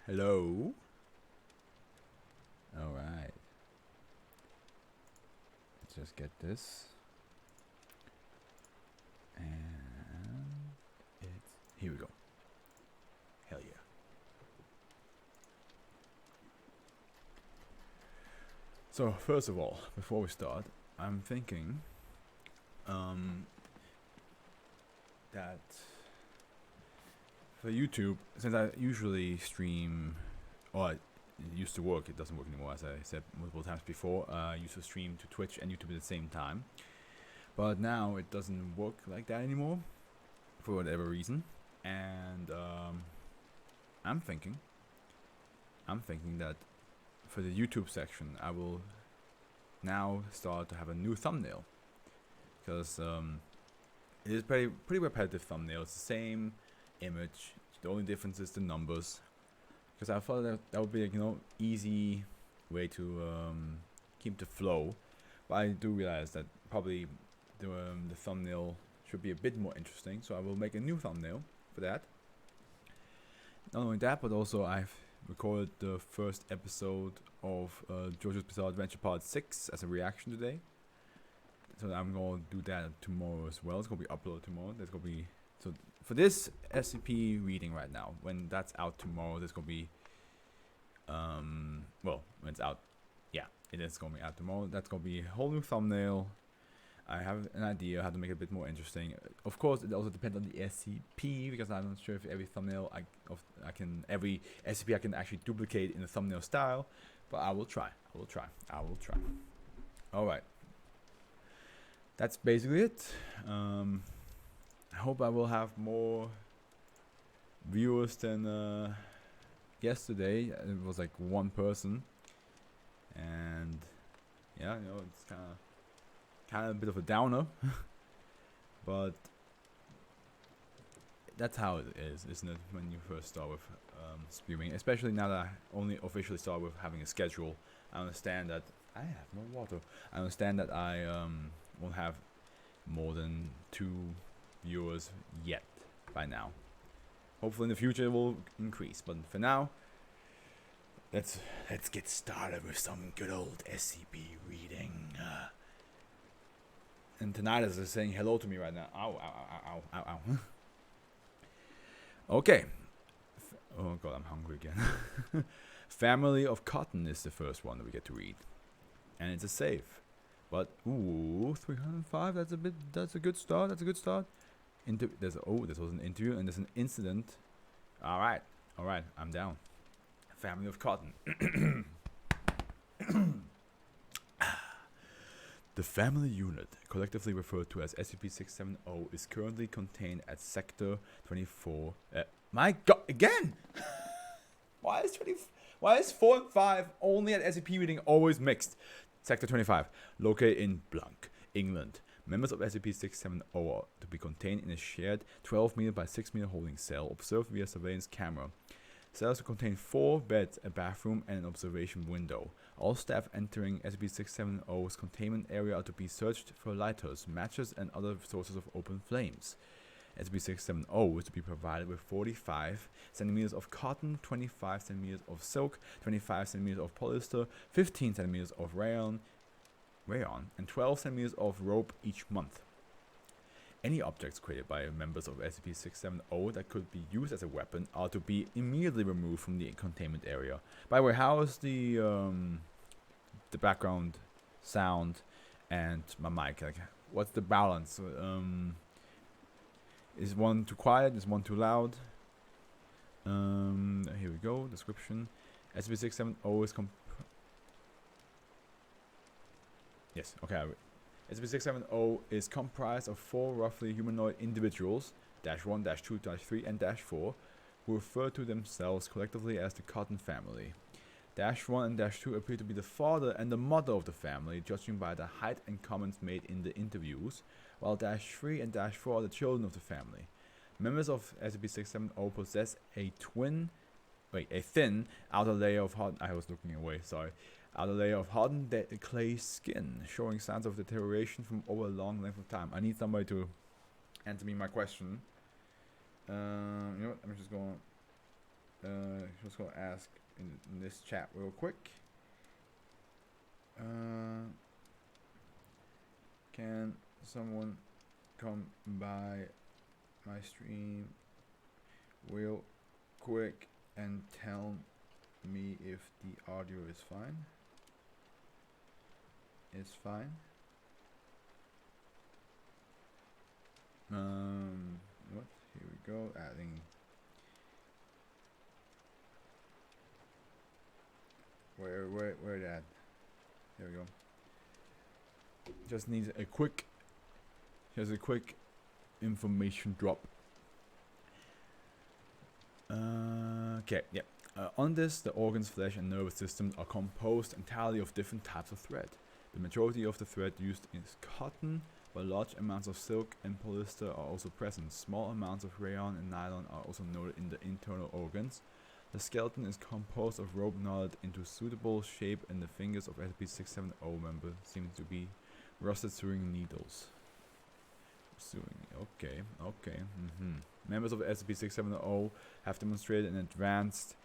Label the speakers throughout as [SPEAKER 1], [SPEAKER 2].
[SPEAKER 1] Hello. All right. Let's just get this. And it's here we go. Hell yeah. So first of all, before we start, I'm thinking that for YouTube, since I usually stream, or it used to work, it doesn't work anymore, as I said multiple times before. I used to stream to Twitch and YouTube at the same time, but now it doesn't work like that anymore for whatever reason. And I'm thinking that for the YouTube section, I will now start to have a new thumbnail, because it is pretty repetitive thumbnail. It's the same image. The only difference is the numbers. Because I thought that would be easy way to keep the flow. But I do realize that probably the thumbnail should be a bit more interesting. So I will make a new thumbnail for that. Not only that, but also I've recorded the first episode of JoJo's Bizarre Adventure Part 6 as a reaction today. So I'm going to do that tomorrow as well. It's going to be uploaded tomorrow. There's going to be... So for this SCP reading right now, when that's out tomorrow, there's going to be... well, when it's out... Yeah, it is going to be out tomorrow. That's going to be a whole new thumbnail. I have an idea how to make it a bit more interesting. Of course, it also depends on the SCP, because I'm not sure if every thumbnail every SCP I can actually duplicate in the thumbnail style. But I will try. Alright. That's basically it. I hope I will have more viewers than yesterday. It was like one person, and yeah, it's kind of a bit of a downer, but that's how it is, isn't it? When you first start with streaming, especially now that I only officially start with having a schedule. I understand that I have no water. I understand that I won't have more than 2 viewers yet by now. Hopefully in the future it will increase, but for now, let's get started with some good old SCP reading. And tonight is saying hello to me right now. Ow, ow, ow, ow, ow. Okay. Oh god, I'm hungry again. Family of Cotton is the first one that we get to read, and it's a save. But ooh, 305. That's a good start. This was an interview, and there's an incident. All right, I'm down. Family of Cotton. The family unit, collectively referred to as SCP-670, is currently contained at Sector 24. My god, again! Why is 4 and 5 only at SCP reading always mixed? Sector 25, located in Blanc, England. Members of SCP-670 are to be contained in a shared 12 meter by 6 meter holding cell, observed via surveillance camera. Cells contain 4 beds, a bathroom, and an observation window. All staff entering SCP-670's containment area are to be searched for lighters, matches, and other sources of open flames. SCP-670 is to be provided with 45 centimeters of cotton, 25 centimeters of silk, 25 centimeters of polyester, 15 centimeters of rayon, and 12 centimeters of rope each month. Any objects created by members of SCP-670 that could be used as a weapon are to be immediately removed from the containment area. By the way, how is the background sound and my mic? Like, what's the balance? Is one too quiet? Is one too loud? Here we go. Description: SCP-670 is yes. Okay. SCP-670 is comprised of 4 roughly humanoid individuals, -1, -2, -3, and -4, who refer to themselves collectively as the Cotton family. -1 and -2 appear to be the father and the mother of the family, judging by the height and comments made in the interviews, while -3 and -4 are the children of the family. Members of SCP-670 possess a thin outer layer of hardened clay skin, showing signs of deterioration from over a long length of time. I need somebody to answer me my question. You know what? I'm just going. Just gonna ask in this chat real quick. Can someone come by my stream real quick and tell me if the audio is fine? It's fine. What? Here we go. Adding. Where that? There we go. Just needs a quick. Here's a quick information drop. Okay, yeah. On this, the organs, flesh, and nervous systems are composed entirely of different types of thread. The majority of the thread used is cotton, but large amounts of silk and polyester are also present. Small amounts of rayon and nylon are also noted in the internal organs. The skeleton is composed of rope knotted into suitable shape, and the fingers of SCP-670 member seem to be rusted sewing needles. Okay. Members of SCP-670 have demonstrated an advanced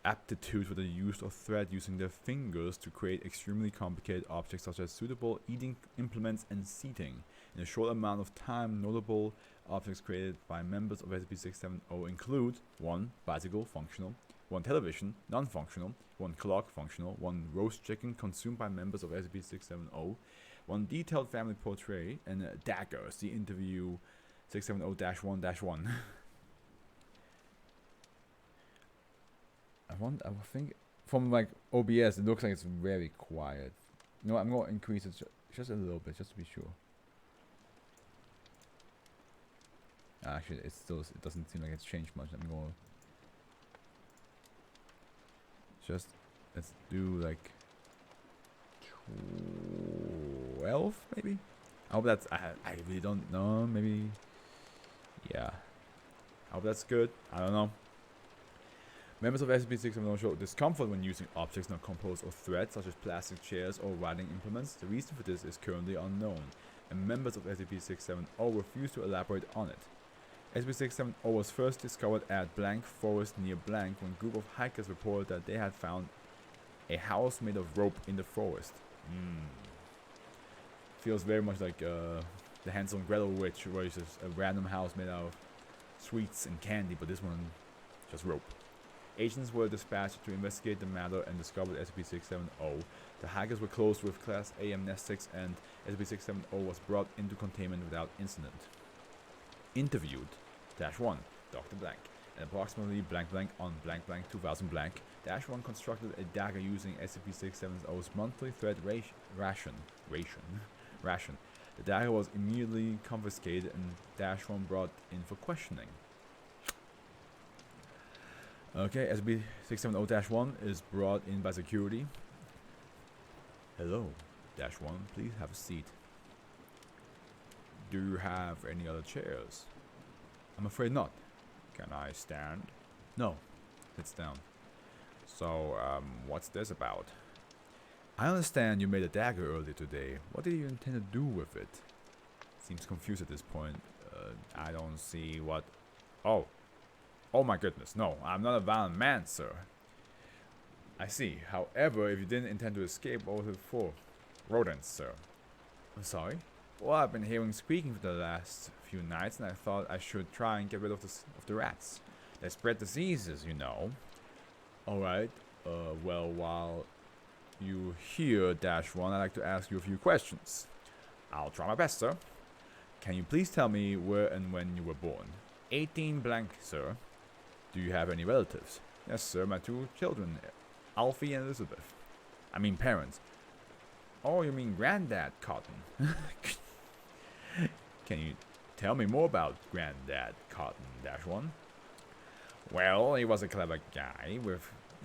[SPEAKER 1] aptitude for the use of thread using their fingers to create extremely complicated objects such as suitable eating implements and seating. In a short amount of time, notable objects created by members of SCP-670 include 1 bicycle functional, 1 television non-functional, 1 clock functional, 1 roast chicken consumed by members of SCP-670, 1 detailed family portrait, and a dagger. See interview 670-1-1. I think from like OBS it looks like it's very quiet. No, I'm gonna increase it just a little bit just to be sure. Actually, it doesn't seem like it's changed much. I'm gonna let's do like 12 maybe. I hope that's I really don't know. Maybe yeah. I hope that's good. I don't know. Members of SCP-670 show discomfort when using objects not composed of thread, such as plastic chairs or writing implements. The reason for this is currently unknown, and members of SCP-670 refuse to elaborate on it. SCP-670 was first discovered at blank forest near blank when a group of hikers reported that they had found a house made of rope in the forest. Feels very much like the Hansel and Gretel witch, where it's just a random house made out of sweets and candy, but this one just rope. Agents were dispatched to investigate the matter and discovered SCP-670. The hikers were closed with Class A amnestics, and SCP-670 was brought into containment without incident. Interviewed -1 Dr. Blank. At approximately blank blank on blank blank 2000 blank, -1 constructed a dagger using SCP-670's monthly thread ration. The dagger was immediately confiscated and -1 brought in for questioning. Okay, SCP-670-1 is brought in by security. Hello, -1, please have a seat. Do you have any other chairs? I'm afraid not. Can I stand? No. Sits down. So, what's this about? I understand you made a dagger earlier today. What did you intend to do with it? Seems confused at this point. I don't see what... Oh my goodness, no, I'm not a violent man, sir. I see. However, if you didn't intend to escape, what was it for? Rodents, sir. I'm sorry? Well, I've been hearing squeaking for the last few nights, and I thought I should try and get rid of the rats. They spread diseases, you know. Alright, well, while you here, -1, I'd like to ask you a few questions. I'll try my best, sir. Can you please tell me where and when you were born? 18 blank, sir. Do you have any relatives? Yes, sir, my 2 children, Alfie and Elizabeth. I mean parents. Oh, you mean Granddad Cotton. Can you tell me more about Granddad Cotton, -1? Well, he was a clever guy,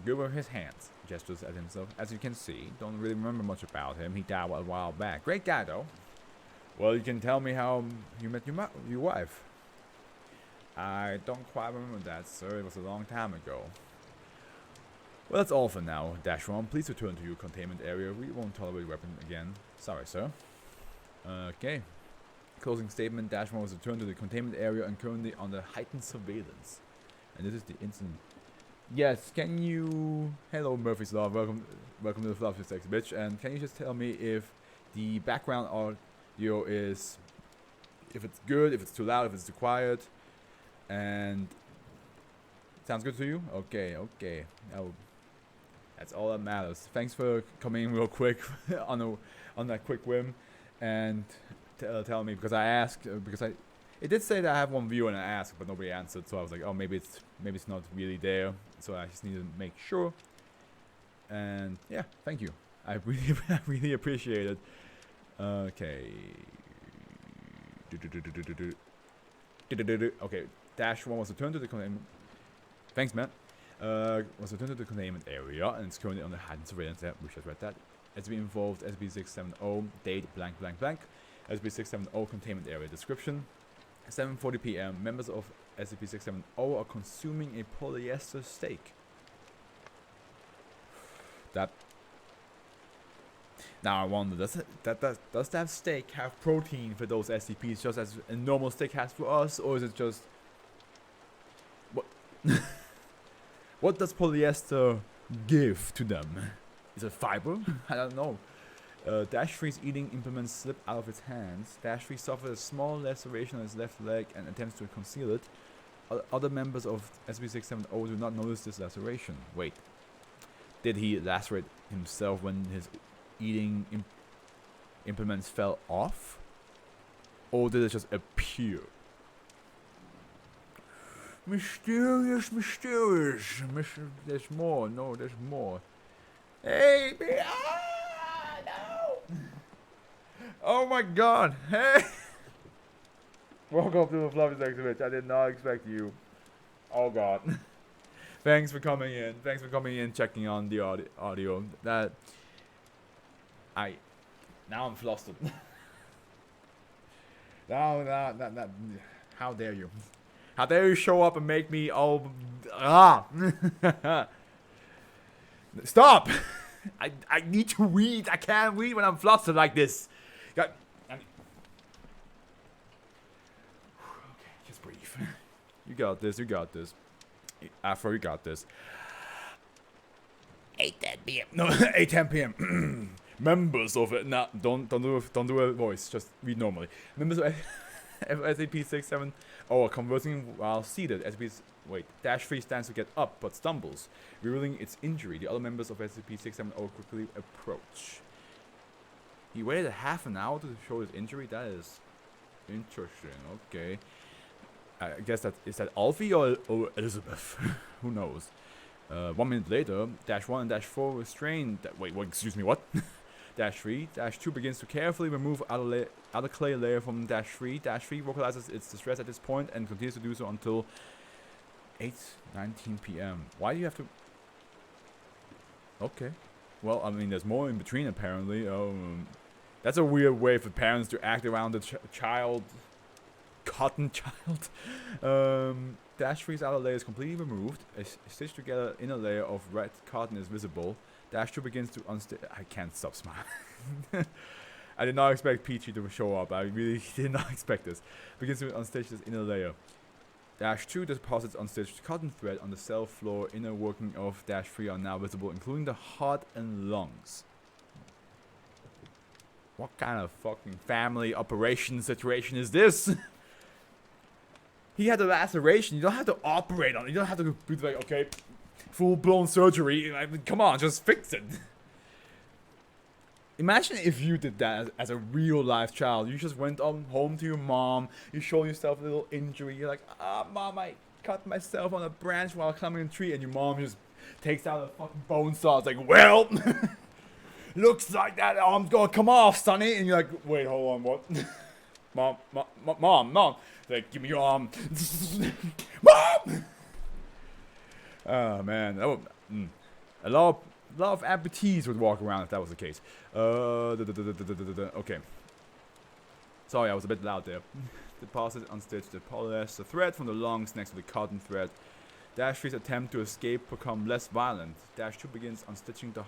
[SPEAKER 1] good with his hands. Gestures at himself. As you can see, don't really remember much about him. He died a while back. Great guy, though. Well, you can tell me how you met your wife. I don't quite remember that, sir. It was a long time ago. Well, that's all for now. -1, please return to your containment area. We won't tolerate weapons again. Sorry, sir. Okay. Closing statement. -1 was returned to the containment area and currently under heightened surveillance. And this is the incident Yes, can you... Hello, Murphy's Law. Welcome to the Fluff Sexy Bitch. And can you just tell me if the background audio is... If it's good, if it's too loud, if it's too quiet. And... Sounds good to you? Okay. Oh, that's all that matters. Thanks for coming in real quick on that quick whim. And telling me, because I asked... It did say that I have one viewer and I asked, but nobody answered. So I was like, oh, maybe it's not really there. So I just need to make sure. And yeah, thank you. I really appreciate it. Okay. Okay. -1 was returned to the containment. Thanks, man. Was returned to the containment area and it's currently under heightened surveillance. Yeah, we just read that. SB involved SB670. Date blank blank blank. SB670 containment area description. 7:40 p.m. Members of SCP-670 are consuming a polyester steak. Now I wonder, does that steak have protein for those SCPs just as a normal steak has for us, or is it just what? What does polyester give to them? Is it fiber? I don't know. -3's eating implement slip out of its hands. -3 suffers a small laceration on his left leg and attempts to conceal it. Other members of SB670 do not notice this laceration. Wait. Did he lacerate himself when his eating implements fell off? Or did it just appear? Mysterious. There's more. No, there's more. Hey, no! Oh my god! Hey! Welcome to the Fluffy Sexy Bitch. I did not expect you. Oh god. Thanks for coming in. Checking on the audio. Now I'm flustered. Now, how dare you? How dare you show up and make me all... Stop! I need to read. I can't read when I'm flustered like this. Okay, just breathe. You got this. Afro, you got this. 8:10 p.m. No, 8:10 p.m. Members of it. Nah, don't do a voice. Just read normally. Members of SCP-670 are conversing while seated. -3 stands to get up but stumbles, revealing its injury. The other members of SCP-670 quickly approach. He waited half an hour to show his injury. That is interesting. Okay. I guess is that Alfie or Elizabeth? Who knows? 1 minute later, -1 and -4 restrained. Wait, excuse me, what? -3, -2 begins to carefully remove outer clay layer from -3. -3 vocalizes its distress at this point and continues to do so until 8:19 p.m. Why do you have to... Okay. Well, I mean, there's more in between apparently. That's a weird way for parents to act around the child. Cotton child. -3's outer layer is completely removed. A stitched together inner layer of red cotton is visible. -2 begins to unstitch. I can't stop smiling. I did not expect Peachy to show up. I really did not expect this. Begins to unstitch this inner layer. -2 deposits unstitched cotton thread on the cell floor. Inner working of -3 are now visible, including the heart and lungs. What kind of fucking family operation situation is this? He had a laceration. You don't have to operate on it. You don't have to be like, okay, full-blown surgery. I mean, come on, just fix it. Imagine if you did that as a real-life child. You just went home to your mom. You show yourself a little injury. You're like, mom, I cut myself on a branch while climbing a tree. And your mom just takes out a fucking bone saw. It's like, well, looks like that arm's gonna come off, sonny. And you're like, wait, hold on, what? Mom. Like, give me your arm. Mom! Oh, man. That would, a lot of amputees would walk around if that was the case. Okay. Sorry, I was a bit loud there. Deposit unstitched the polyester thread from the lungs next to the cotton thread. -3's attempt to escape become less violent. -2 begins unstitching the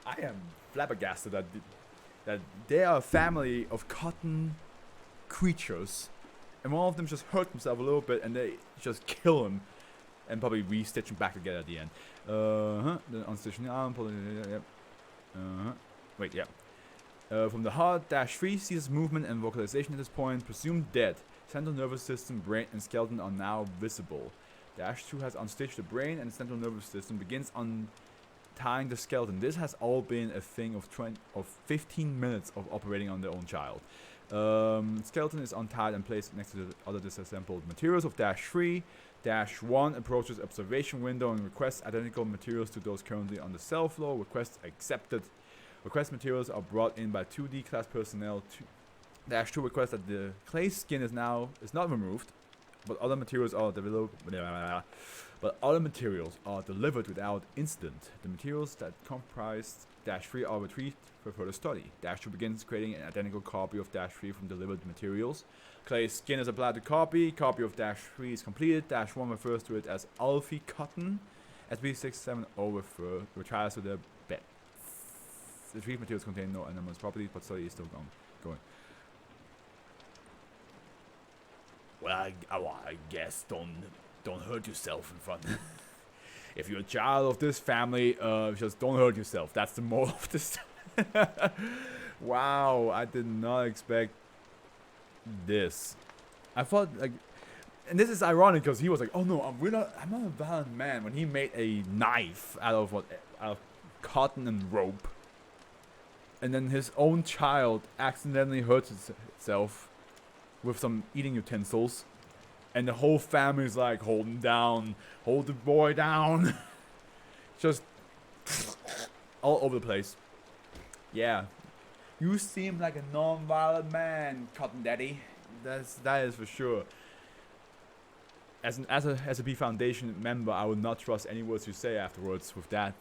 [SPEAKER 1] I am flabbergasted that they are a family of cotton creatures and one of them just hurt himself a little bit, and they just kill him, and probably re-stitch him back together at the end. The unstitching arm, yep. Wait, yeah. From the heart, -3 ceases movement and vocalization at this point. Presumed dead. Central nervous system, brain, and skeleton are now visible. -2 has unstitched the brain, and the central nervous system begins untying the skeleton. This has all been a thing of 15 minutes of operating on their own child. Skeleton is untied and placed next to the other disassembled materials of -3. -1 approaches observation window and requests identical materials to those currently on the cell floor. Requests accepted. Request materials are brought in by 2D class personnel. -2 requests that the clay skin is not removed, but other materials are delivered without incident. The materials that comprised -3 are retrieved for further study. -2 begins creating an identical copy of -3 from delivered materials. Clay skin is applied to copy. Copy of -3 is completed. -1 refers to it as Alfie cotton. SB67 retires to the bed. The retrieved materials contain no anomalous properties, but study is still going. Well, I guess don't hurt yourself in front. If you're a child of this family, just don't hurt yourself. That's the moral of this. Wow, I did not expect this. I thought and this is ironic because he was like, "Oh no, I'm not a violent man." When he made a knife out of cotton and rope, and then his own child accidentally hurts itself with some eating utensils, and the whole family's like, "Hold him down, hold the boy down," just all over the place. Yeah, you seem like a non-violent man, Cotton Daddy. That is for sure. As a SAP Foundation member, I would not trust any words you say afterwards with that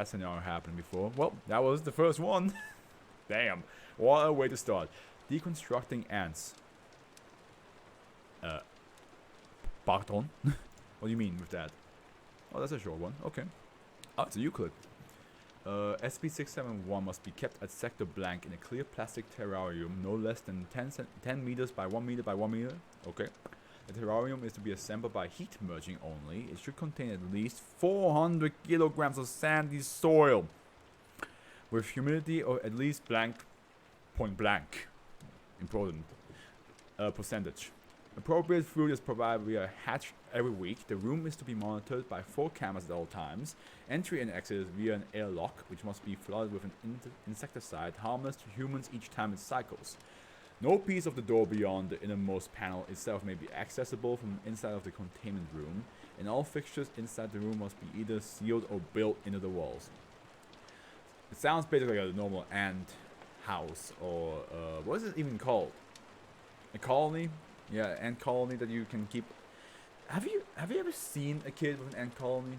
[SPEAKER 1] scenario happening before. Well, that was the first one. Damn, what a way to start. Deconstructing ants. Pardon? What do you mean with that? Oh, that's a short one. Okay. Oh, it's a Euclid. SCP-671 must be kept at sector blank in a clear plastic terrarium no less than 10 meters by 1 meter by 1 meter. Okay. The terrarium is to be assembled by heat merging only. It should contain at least 400 kilograms of sandy soil with humidity or at least point blank. Important percentage. Appropriate food is provided via hatch every week. The room is to be monitored by 4 cameras at all times. Entry and exit is via an airlock, which must be flooded with an insecticide harmless to humans each time it cycles. No piece of the door beyond the innermost panel itself may be accessible from inside of the containment room, and all fixtures inside the room must be either sealed or built into the walls. It sounds basically like a normal ant house, or what is it even called? A colony? Yeah, ant colony that you can keep. Have you ever seen a kid with an ant colony?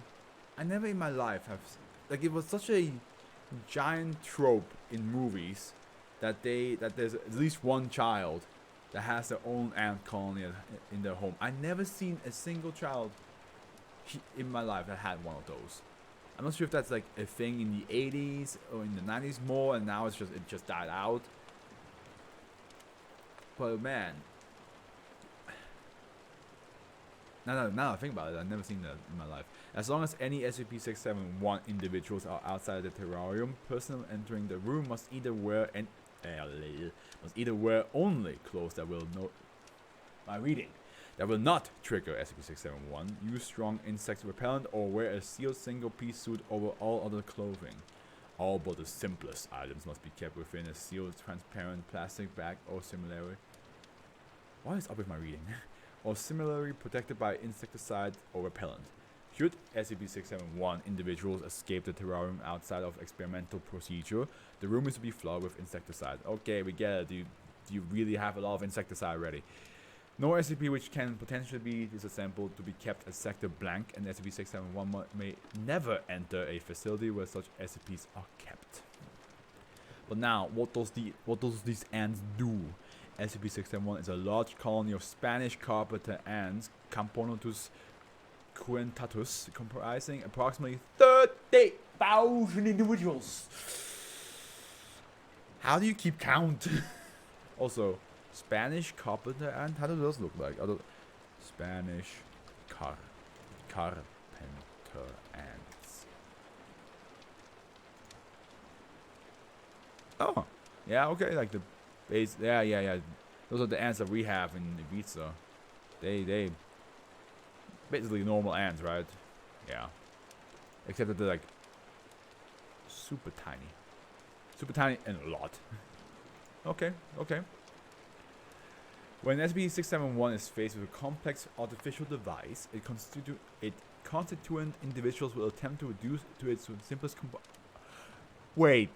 [SPEAKER 1] I never in my life have. Like, it was such a giant trope in movies that there's at least one child that has their own ant colony in their home. I never seen a single child in my life that had one of those. I'm not sure if that's like a thing in the 80s or in the 90s more, and now it just died out. But man, now I think about it, I've never seen that in my life. As long as any SCP-671 individuals are outside the terrarium, personnel entering the room must either wear only clothes that will that will not trigger SCP-671, use strong insect repellent, or wear a sealed single-piece suit over all other clothing. All but the simplest items must be kept within a sealed transparent plastic bag or similarly. What is up with my reading? Or similarly protected by insecticide or repellent. Should SCP-671 individuals escape the terrarium outside of experimental procedure, the room is to be flooded with insecticide. Okay, we get it. Do you really have a lot of insecticide already? No SCP which can potentially be disassembled to be kept at sector blank, and SCP-671 may never enter a facility where such SCPs are kept. But now, what does these ants do? SCP-671 is a large colony of Spanish carpenter ants, Camponotus quentatus, comprising approximately 30,000 individuals. How do you keep count? Also, Spanish carpenter ant. How does those look like? Spanish carpenter ants. Oh, yeah, okay, like the base. Yeah. Those are the ants that we have in Ibiza. They basically normal ants, right? Yeah. Except that they're like super tiny and a lot. Okay. When SCP-671 is faced with a complex artificial device, constituent individuals will attempt to reduce it to its simplest Wait.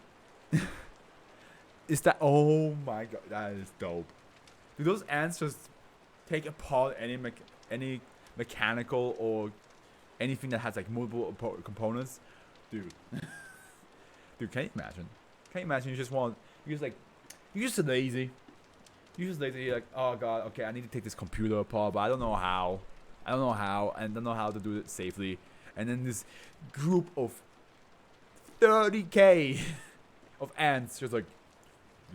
[SPEAKER 1] Is that... Oh my god, that is dope. Do those ants just take apart any mechanical or anything that has like multiple components? Dude. Dude, can you imagine? Can you imagine you're just lazy. You're like, oh god, okay, I need to take this computer apart, but I don't know how. And I don't know how to do it safely. And then this group of 30k of ants just like,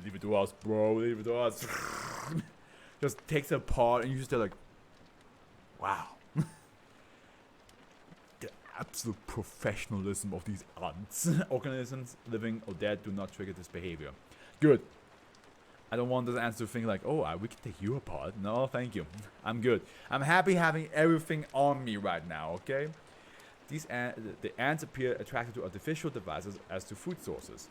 [SPEAKER 1] leave it to us, bro, leave it to us. Just takes it apart, and you're just like, wow. The absolute professionalism of these ants. Organisms, living or dead, do not trigger this behavior. Good. I don't want those ants to think like, oh, we can take you apart. No, thank you. I'm good. I'm happy having everything on me right now, okay? The ants appear attracted to artificial devices as to food sources.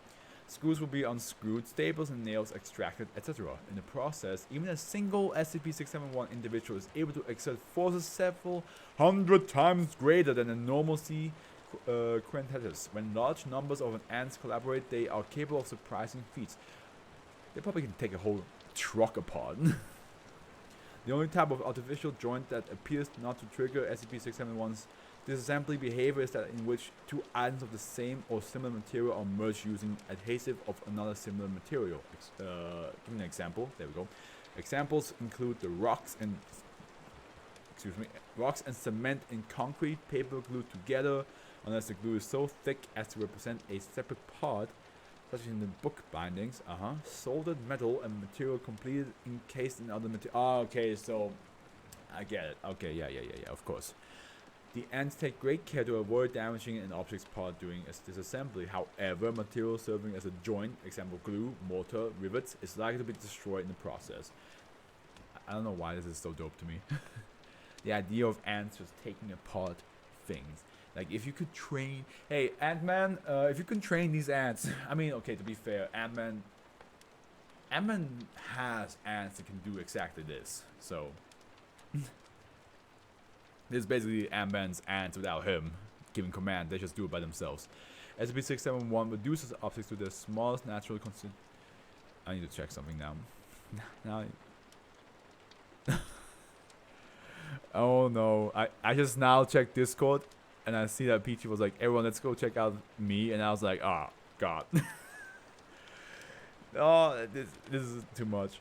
[SPEAKER 1] Screws will be unscrewed, staples and nails extracted, etc. In the process, even a single SCP-671 individual is able to exert forces several hundred times greater than a normal sea quintetus. When large numbers of ants collaborate, they are capable of surprising feats. They probably can take a whole truck apart. The only type of artificial joint that appears not to trigger SCP-671's disassembly behavior is that in which two items of the same or similar material are merged using adhesive of another similar material. Give me an example. There we go. Examples include the rocks and cement in concrete, paper glued together, unless the glue is so thick as to represent a separate part, such as in the book bindings. Soldered metal and material completed encased in other material. Oh, okay, so I get it. Okay, yeah, of course. The ants take great care to avoid damaging an object's part during its disassembly. However, material serving as a joint, example glue, mortar, rivets, is likely to be destroyed in the process. I don't know why this is so dope to me. The idea of ants just taking apart things. Like, if you could train... Hey, Ant-Man, if you can train these ants... I mean, okay, to be fair, Ant-Man has ants that can do exactly this. So... This is basically Ant-Man's ants without him giving command. They just do it by themselves. SCP-671 reduces objects to their smallest natural constant... I need to check something now. Oh no. I just now checked Discord. And I see that Peachy was like, everyone, let's go check out me. And I was like, oh, God. Oh, this is too much.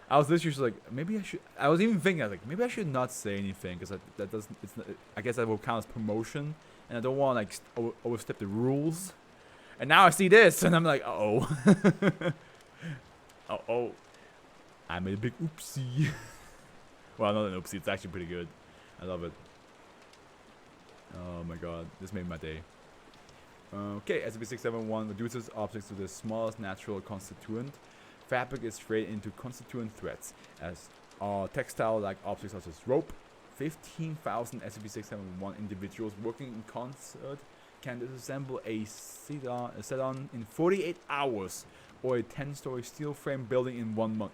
[SPEAKER 1] I was literally just like, maybe I should. I was even thinking, I was like, maybe I should not say anything. Because that doesn't, it's not, I guess that will count as promotion. And I don't want to like overstep the rules. And now I see this. And I'm like, uh-oh. Uh-oh. I made a big oopsie. Well, not an oopsie. It's actually pretty good. I love it. Oh my god, this made my day. Okay, SCP-671 reduces objects to the smallest natural constituent. Fabric is straight into constituent threads, as are textile-like objects such as rope. 15,000 SCP-671 individuals working in concert can disassemble a sedan in 48 hours, or a 10-story steel frame building in 1 month.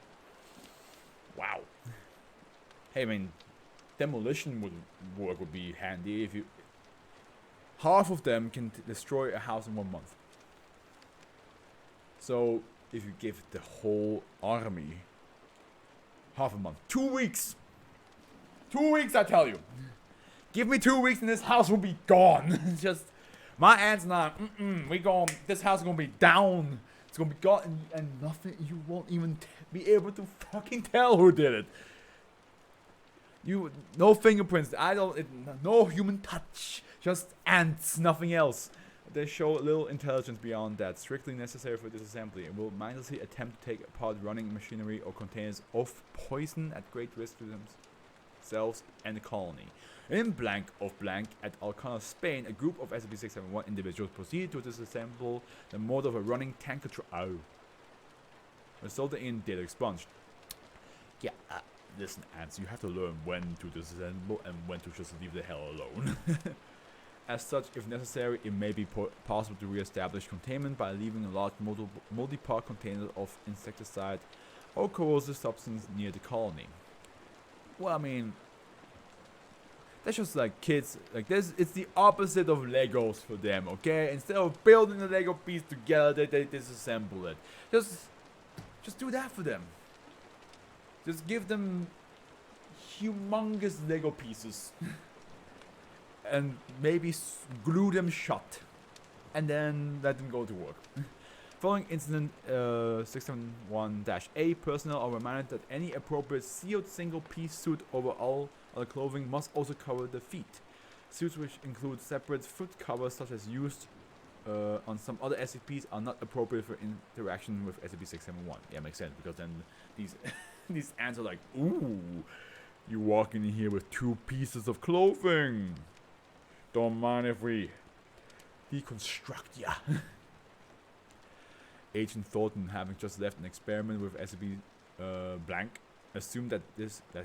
[SPEAKER 1] Wow. Hey, I mean, demolition would be handy if you... Half of them can destroy a house in 1 month. So, if you give the whole army half a month, 2 weeks. 2 weeks, I tell you. Give me 2 weeks and this house will be gone. Just, my aunt's not, this house is gonna be down. It's gonna be gone and nothing, you won't even be able to fucking tell who did it. No fingerprints, no human touch. Just ants, nothing else. They show little intelligence beyond that strictly necessary for disassembly and will mindlessly attempt to take apart running machinery or containers of poison at great risk to themselves and the colony. In blank of blank at Alcana, Spain, a group of SCP-671 individuals proceeded to disassemble the motor of a running tanker resulting in data expunged. Yeah, listen, ants, you have to learn when to disassemble and when to just leave the hell alone. As such, if necessary, it may be possible to re-establish containment by leaving a large multi-part container of insecticide or corrosive substance near the colony. Well, I mean, that's just like kids, like this. It's the opposite of Legos for them, okay? Instead of building the Lego piece together, they disassemble it. Just do that for them. Just give them humongous Lego pieces. And maybe glue them shut, and then let them go to work. Following incident 671-A, personnel are reminded that any appropriate sealed single-piece suit over all other clothing must also cover the feet. Suits which include separate foot covers, such as used on some other SCPs, are not appropriate for interaction with SCP-671. Yeah, makes sense, because then these these ants are like, ooh, you walk in here with 2 pieces of clothing. Don't mind if we deconstruct ya. Agent Thornton, having just left an experiment with SCP blank, assumed that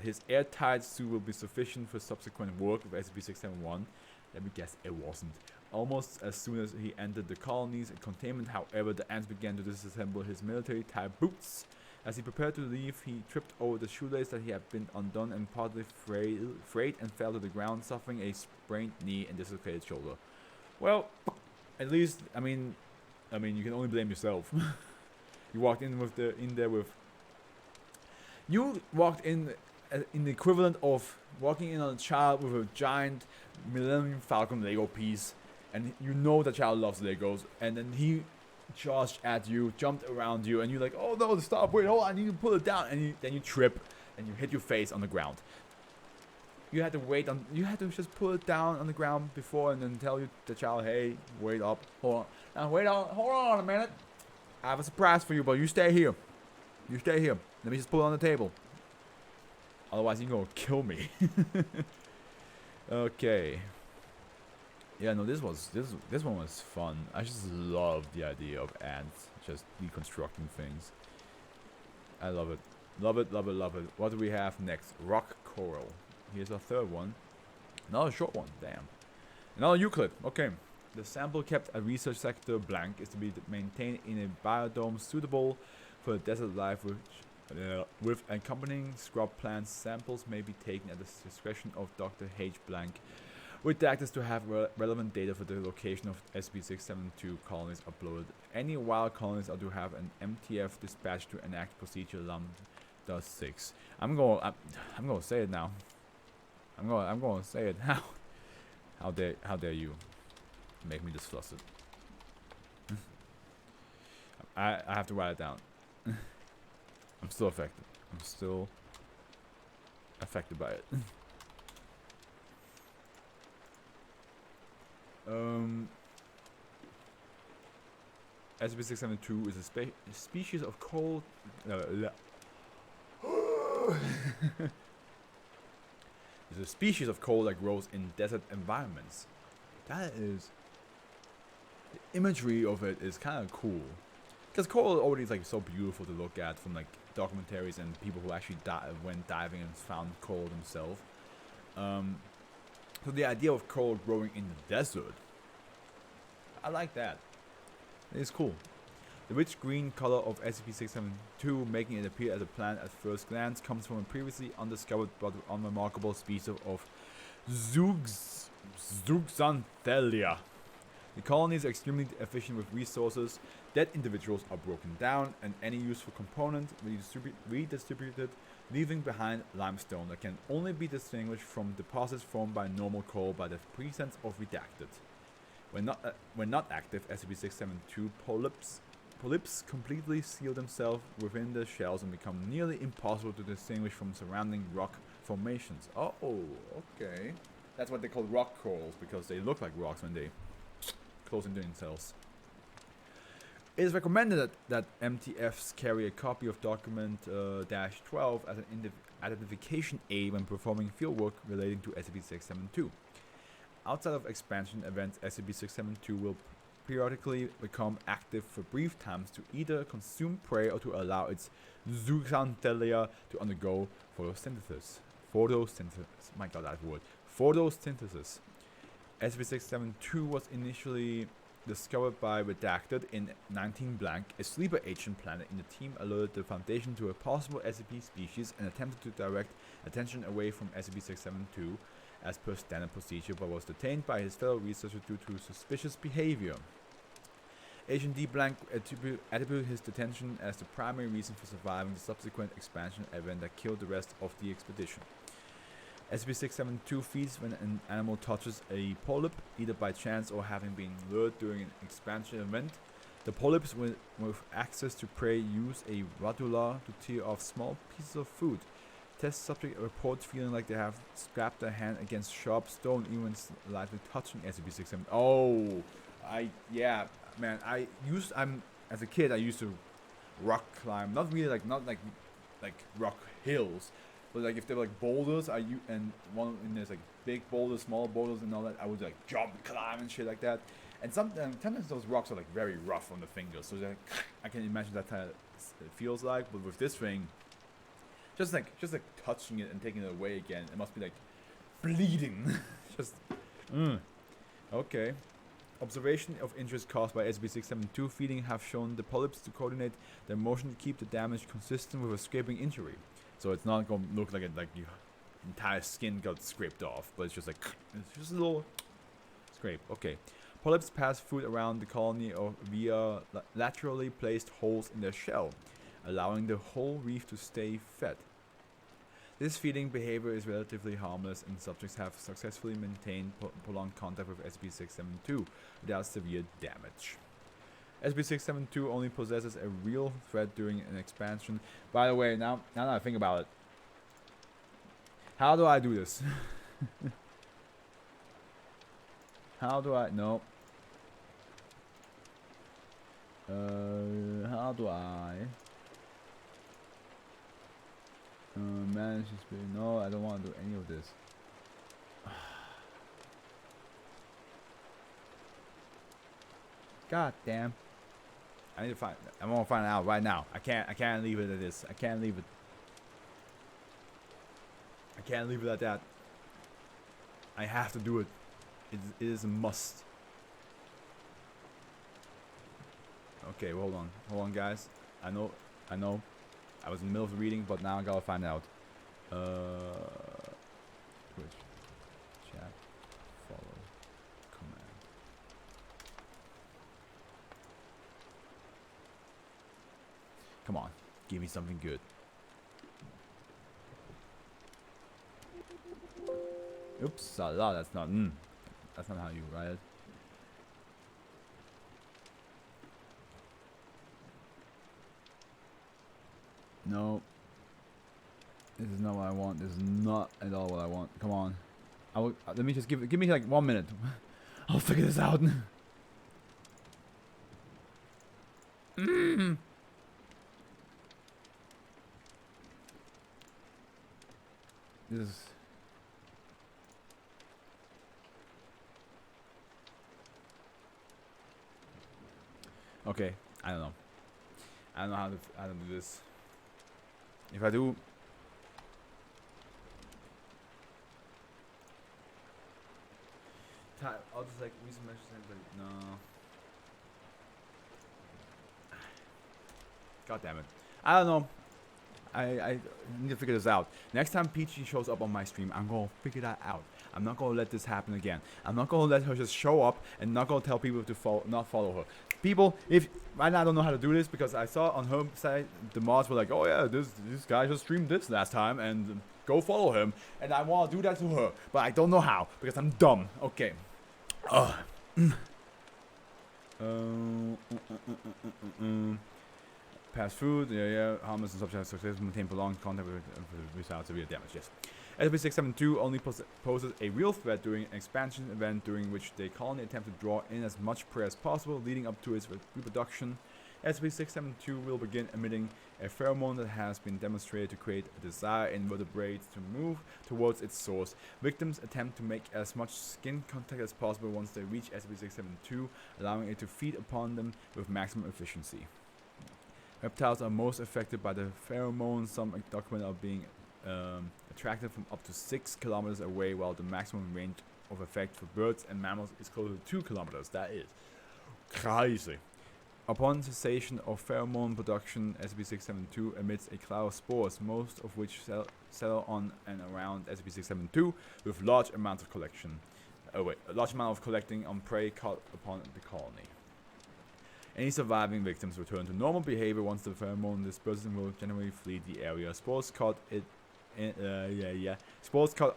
[SPEAKER 1] his airtight suit will be sufficient for subsequent work with SCP-671. Let me guess, it wasn't. Almost as soon as he entered the colonies and containment, however, the ants began to disassemble his military-type boots. As he prepared to leave, he tripped over the shoelace that he had been undone and partly frayed and fell to the ground, suffering a sprained knee and dislocated shoulder. Well, at least, I mean, you can only blame yourself. You walked in the equivalent of walking in on a child with a giant Millennium Falcon Lego piece, and you know the child loves Legos, and then he charged at you, jumped around you, and you're like, oh no, stop, wait, hold on, I need to pull it down, and then you trip and you hit your face on the ground. You had to just pull it down on the ground before, and then tell the child, hey, wait up, hold on, hold on a minute, I have a surprise for you, but you stay here, let me just pull it on the table, otherwise you're gonna kill me. Okay. Yeah, no, this one was fun. I just love the idea of ants just deconstructing things. I love it. Love it, love it, love it. What do we have next? Rock coral. Here's our third one. Another short one, damn. Another Euclid, okay. The sample kept at research sector blank is to be maintained in a biodome suitable for desert life, with accompanying scrub plants. Samples may be taken at the discretion of Dr. H. Blank, with actors to have relevant data for the location of SCP-672 colonies uploaded. Any wild colonies are to have an MTF dispatched to enact procedure Lambda 6. I'm gonna say it now. I'm gonna say it now. How dare you make me disgusted? I have to write it down. I'm still affected. I'm still affected by it. SCP-672 is a species of cold. It's a species of coal that grows in desert environments. That is, the imagery of it is kind of cool, because coal already is like so beautiful to look at from like documentaries and people who actually went diving and found coal themselves. So the idea of coal growing in the desert, I like that. It's cool. The rich green color of SCP-672, making it appear as a plant at first glance, comes from a previously undiscovered but unremarkable species of Zeuxanthelia. The colony is extremely efficient with resources. Dead individuals are broken down, and any useful component redistributed, leaving behind limestone that can only be distinguished from deposits formed by normal coal by the presence of redacted. When not active, SCP-672 polyps completely seal themselves within the shells and become nearly impossible to distinguish from surrounding rock formations. Oh, okay. That's what they call rock corals, because they look like rocks when they closing the incels. It is recommended that MTFs carry a copy of document -12 as an identification aid when performing fieldwork relating to SCP-672. Outside of expansion events, SCP-672 will periodically become active for brief times to either consume prey or to allow its zooxanthelia to undergo photosynthesis. My god, that word. Photosynthesis. SCP-672 was initially discovered by Redacted in 19 blank, a sleeper agent planet, in the team alerted the Foundation to a possible SCP species and attempted to direct attention away from SCP-672 as per standard procedure, but was detained by his fellow researcher due to suspicious behavior. Agent D blank attributed his detention as the primary reason for surviving the subsequent expansion event that killed the rest of the expedition. SCP-672 feeds when an animal touches a polyp, either by chance or having been lured during an expansion event. The polyps with access to prey use a radula to tear off small pieces of food. Test subject reports feeling like they have scraped their hand against sharp stone even when lightly touching SCP-672. Oh, as a kid I used to rock climb, not like rock hills. But like if there were like boulders, and there's like big boulders, small boulders, and all that, I would like jump, climb, and shit like that. And sometimes those rocks are like very rough on the fingers, so like, I can imagine that's how it feels like. But with this thing, just like touching it and taking it away again, it must be like bleeding. Okay. Observation of interest caused by SCP-672 feeding have shown the polyps to coordinate their motion to keep the damage consistent with a scraping injury. So it's not going to look like your entire skin got scraped off, but it's just a little scrape. Okay. Polyps pass food around the colony via laterally placed holes in their shell, allowing the whole reef to stay fed. This feeding behavior is relatively harmless, and subjects have successfully maintained prolonged contact with SCP-672 without severe damage. SCP-672 only possesses a real threat during an expansion. By the way, now that I think about it, how do I do this? How do I? No. How do I manage this? No, I don't want to do any of this. God damn. I need to find. I want to find out right now. I can't leave it at this. I can't leave it. I can't leave it at that. I have to do it. It is a must. Okay, well, hold on, guys. I know. I was in the middle of the reading, but now I gotta find out. Twitch, chat, follow, command. Come on, give me something good. Oops, that's not. That's not how you write it. No. This is not what I want. This is not at all what I want. Come on. I will. Let me just give me like 1 minute. I'll figure this out. This is. Okay, I don't know. I don't know how to do this. If I do, I'll just like read some messages, but no. God damn it! I don't know. I need to figure this out. Next time Peachy shows up on my stream, I'm gonna figure that out. I'm not gonna let this happen again. I'm not gonna let her just show up and not gonna tell people to not follow her. People, if right now I don't know how to do this because I saw on her side the mods were like, oh yeah, this guy just streamed this last time and go follow him, and I want to do that to her, but I don't know how because I'm dumb. Okay. pass food, harmless and subject success, maintain prolonged contact without severe damage, yes. SCP-672 only poses a real threat during an expansion event during which the colony attempts to draw in as much prey as possible leading up to its reproduction. SCP-672 will begin emitting a pheromone that has been demonstrated to create a desire in vertebrates to move towards its source. Victims attempt to make as much skin contact as possible once they reach SCP-672, allowing it to feed upon them with maximum efficiency. Reptiles are most affected by the pheromone. Some document are being attracted from up to 6 kilometers away, while the maximum range of effect for birds and mammals is closer to 2 kilometers. That is crazy. Upon cessation of pheromone production, SCP-672 emits a cloud of spores, most of which settle on and around SCP-672 with large amounts of collecting on prey caught upon the colony. Any surviving victims return to normal behavior once the pheromone disperses and will generally flee the area. Spores caught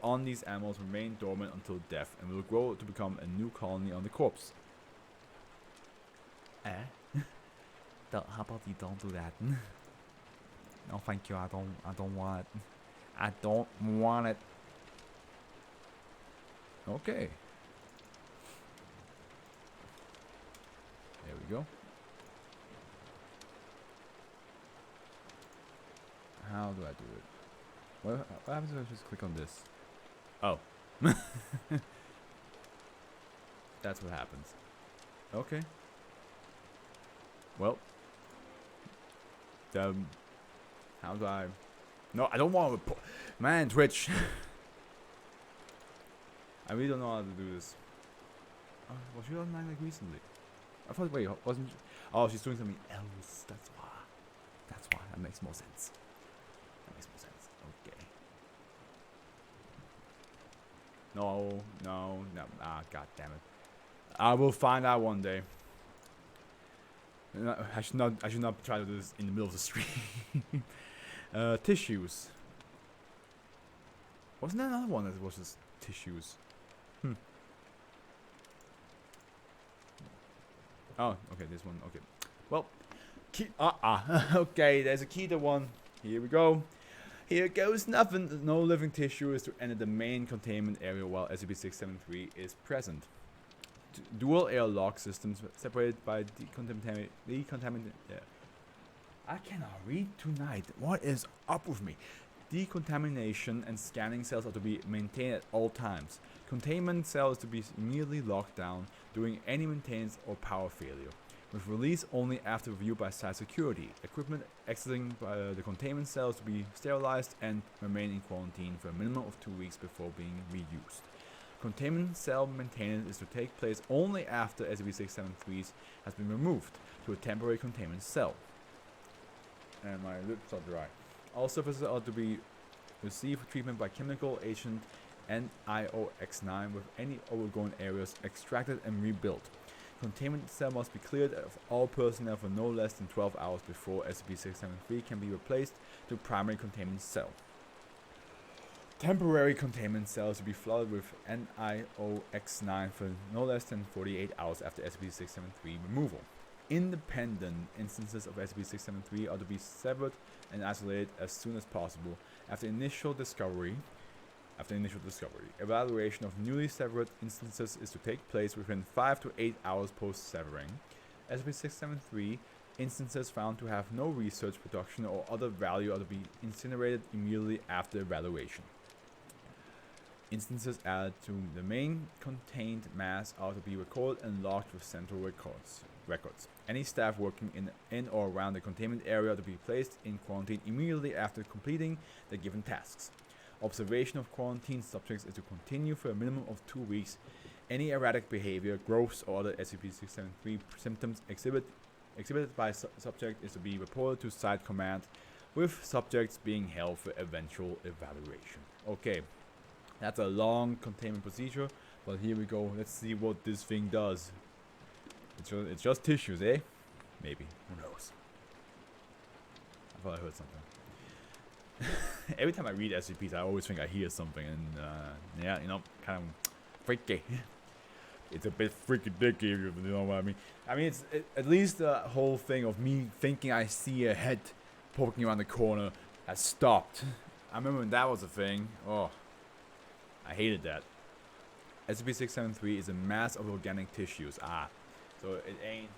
[SPEAKER 1] on these animals remain dormant until death and will grow to become a new colony on the corpse. How about you don't do that? No, thank you. I don't want it. I don't want it. Okay. There we go. How do I do it? What happens if I just click on this? Oh. That's what happens. Okay. Well. How do I... No, I don't want to... Man, Twitch. I really don't know how to do this. Was she online like recently? I thought, wait, wasn't she? Oh, she's doing something else. That's why. That's why. That makes more sense. That makes more sense. Okay. No. Ah, god damn it. I will find out one day. I should not try to do this in the middle of the stream. Tissues. Wasn't there another one that was just tissues? Oh, okay, this one. Okay. Well, key. Okay, there's a key to one. Here we go. Here goes nothing. No living tissue is to enter the main containment area while SCP-673 is present. Dual airlock systems separated by decontamination. I cannot read tonight. What is up with me? Decontamination and scanning cells are to be maintained at all times. Containment cells to be immediately locked down during any maintenance or power failure, with release only after review by site security. Equipment exiting the containment cells to be sterilized and remain in quarantine for a minimum of 2 weeks before being reused. Containment cell maintenance is to take place only after SCP-673 has been removed to a temporary containment cell. And my lips are dry. All surfaces are to be received treatment by chemical agent NIOX9 with any overgrown areas extracted and rebuilt. Containment cell must be cleared of all personnel for no less than 12 hours before SCP-673 can be replaced to primary containment cell. Temporary containment cells to be flooded with NIOX9 for no less than 48 hours after SCP-673 removal. Independent instances of SCP-673 are to be severed and isolated as soon as possible after initial discovery. Evaluation of newly severed instances is to take place within 5 to 8 hours post-severing. SCP-673 instances found to have no research, production, or other value are to be incinerated immediately after evaluation. Instances added to the main contained mass are to be recorded and logged with central records. Any staff working in or around the containment area are to be placed in quarantine immediately after completing the given tasks. Observation of quarantine subjects is to continue for a minimum of 2 weeks. Any erratic behavior, growths, or other SCP-673 symptoms exhibited by subject is to be reported to Site Command, with subjects being held for eventual evaluation. Okay, that's a long containment procedure, but here we go. Let's see what this thing does. It's just tissues, eh? Maybe. Who knows? I thought I heard something. Every time I read SCPs, I always think I hear something, and yeah, you know, kind of freaky. it's a bit freaky dicky, if you know what I mean. I mean, at least the whole thing of me thinking I see a head poking around the corner has stopped. I remember when that was a thing. Oh, I hated that. SCP-673 is a mass of organic tissues. So it ain't.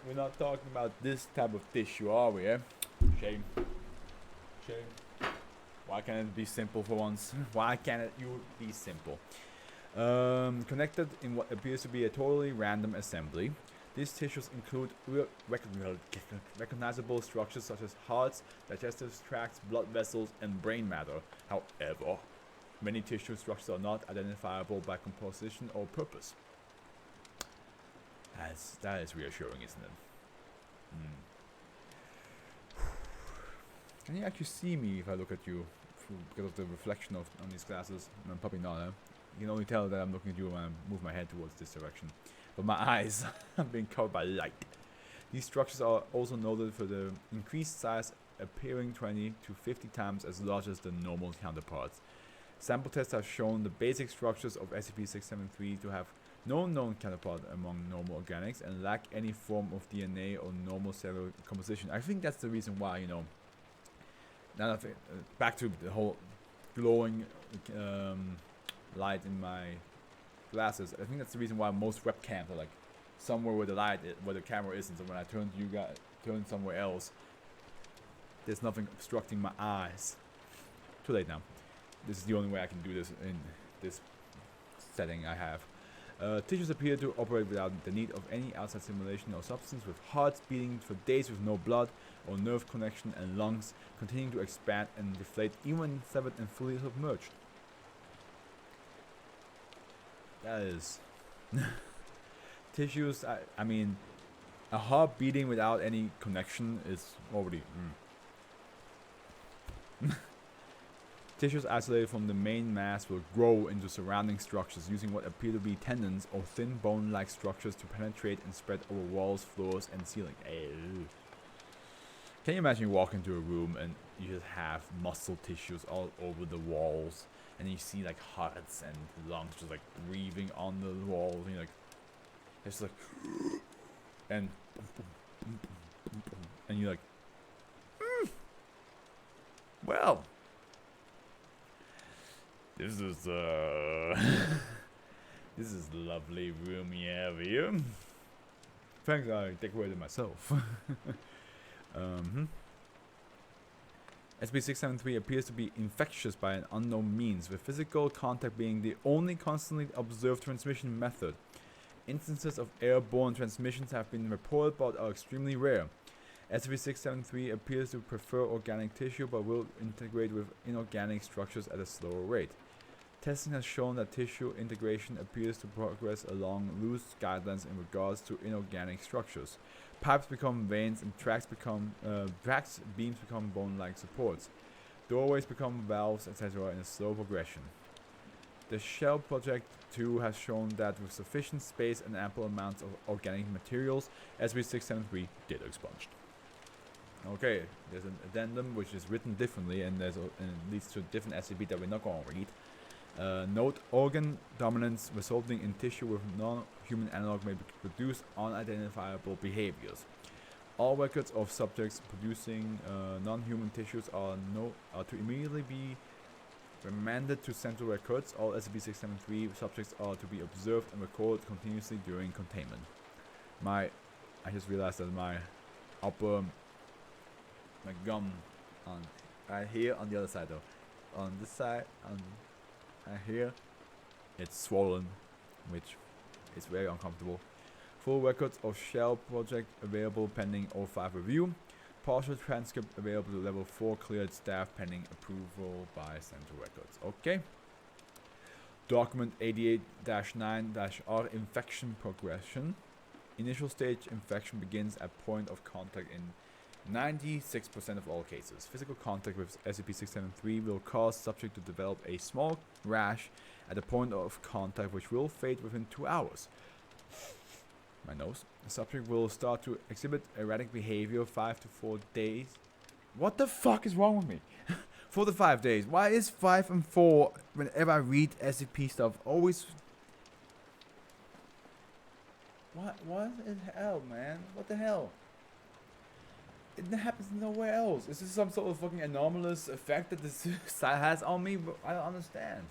[SPEAKER 1] We're not talking about this type of tissue, are we? Eh? Shame. Why can't it be simple for once? Why can't it be simple? Connected in what appears to be a totally random assembly. These tissues include recognizable structures such as hearts, digestive tracts, blood vessels, and brain matter. However, many tissue structures are not identifiable by composition or purpose. That is reassuring, isn't it? Can you actually see me if I look at you because of the reflection on these glasses? Probably not, huh? You can only tell that I'm looking at you when I move my head towards this direction. But my eyes are being covered by light. These structures are also noted for the increased size, appearing 20 to 50 times as large as the normal counterparts. Sample tests have shown the basic structures of SCP-673 to have no known counterpart among normal organics and lack any form of DNA or normal cellular composition. I think that's the reason why, now that back to the whole glowing light in my glasses. I think that's the reason why most webcams are like somewhere where the camera isn't. So when I turn somewhere else, there's nothing obstructing my eyes. Too late now. This is the only way I can do this in this setting I have. Tissues appear to operate without the need of any outside stimulation or substance, with hearts beating for days with no blood or nerve connection, and lungs continuing to expand and deflate even when severed and fully submerged. That is tissues. I mean, a heart beating without any connection is already. Tissues isolated from the main mass will grow into surrounding structures using what appear to be tendons or thin bone-like structures to penetrate and spread over walls, floors, and ceiling. Can you imagine you walk into a room and you just have muscle tissues all over the walls, and you see like hearts and lungs just like breathing on the walls, and you're like, it's like, and you're like, well. This is this is lovely room you have here. Thanks, I decorated myself. SCP-673 appears to be infectious by an unknown means, with physical contact being the only constantly observed transmission method. Instances of airborne transmissions have been reported but are extremely rare. SCP-673 appears to prefer organic tissue but will integrate with inorganic structures at a slower rate. Testing has shown that tissue integration appears to progress along loose guidelines in regards to inorganic structures. Pipes become veins and beams become bone-like supports. Doorways become valves, etc. in a slow progression. The Shell Project 2 has shown that with sufficient space and ample amounts of organic materials, SCP-673 did expunged. Okay, there's an addendum which is written differently, and it leads to a different SCP that we're not going to read. Note, organ dominance resulting in tissue with non-human analog may produce unidentifiable behaviors. All records of subjects producing non-human tissues are to immediately be remanded to central records. All SCP-673 subjects are to be observed and recorded continuously during containment. I just realized that my gum on right here on the other side though. On this side, right here, it's swollen, which is very uncomfortable. Full records of Shell Project available pending O5 review. Partial transcript available to level 4 cleared staff pending approval by central records. Okay. Document 88-9-R infection progression. Initial stage infection begins at point of contact in 96% of all cases. Physical contact with SCP-673 will cause subject to develop a small rash at the point of contact, which will fade within 2 hours. My nose. The subject will start to exhibit erratic behavior 5 to 4 days. What the fuck is wrong with me? 4 to 5 days. Why is 5 and 4, whenever I read SCP stuff, always What in hell, man? What the hell? It happens nowhere else. Is this some sort of fucking anomalous effect that this site has on me? I don't understand.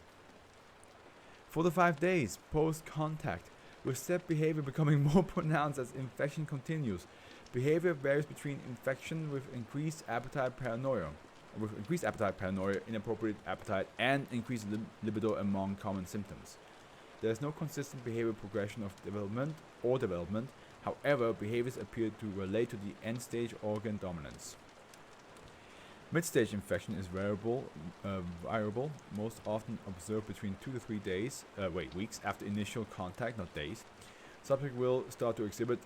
[SPEAKER 1] 4 to 5 days post-contact, with step behavior becoming more pronounced as infection continues. Behavior varies between infection with increased appetite paranoia, inappropriate appetite, and increased libido among common symptoms. There is no consistent behavior progression of development. However, behaviors appear to relate to the end-stage organ dominance. Mid-stage infection is variable, most often observed between 2 to 3 weeks after initial contact, not days. Subject will start to exhibit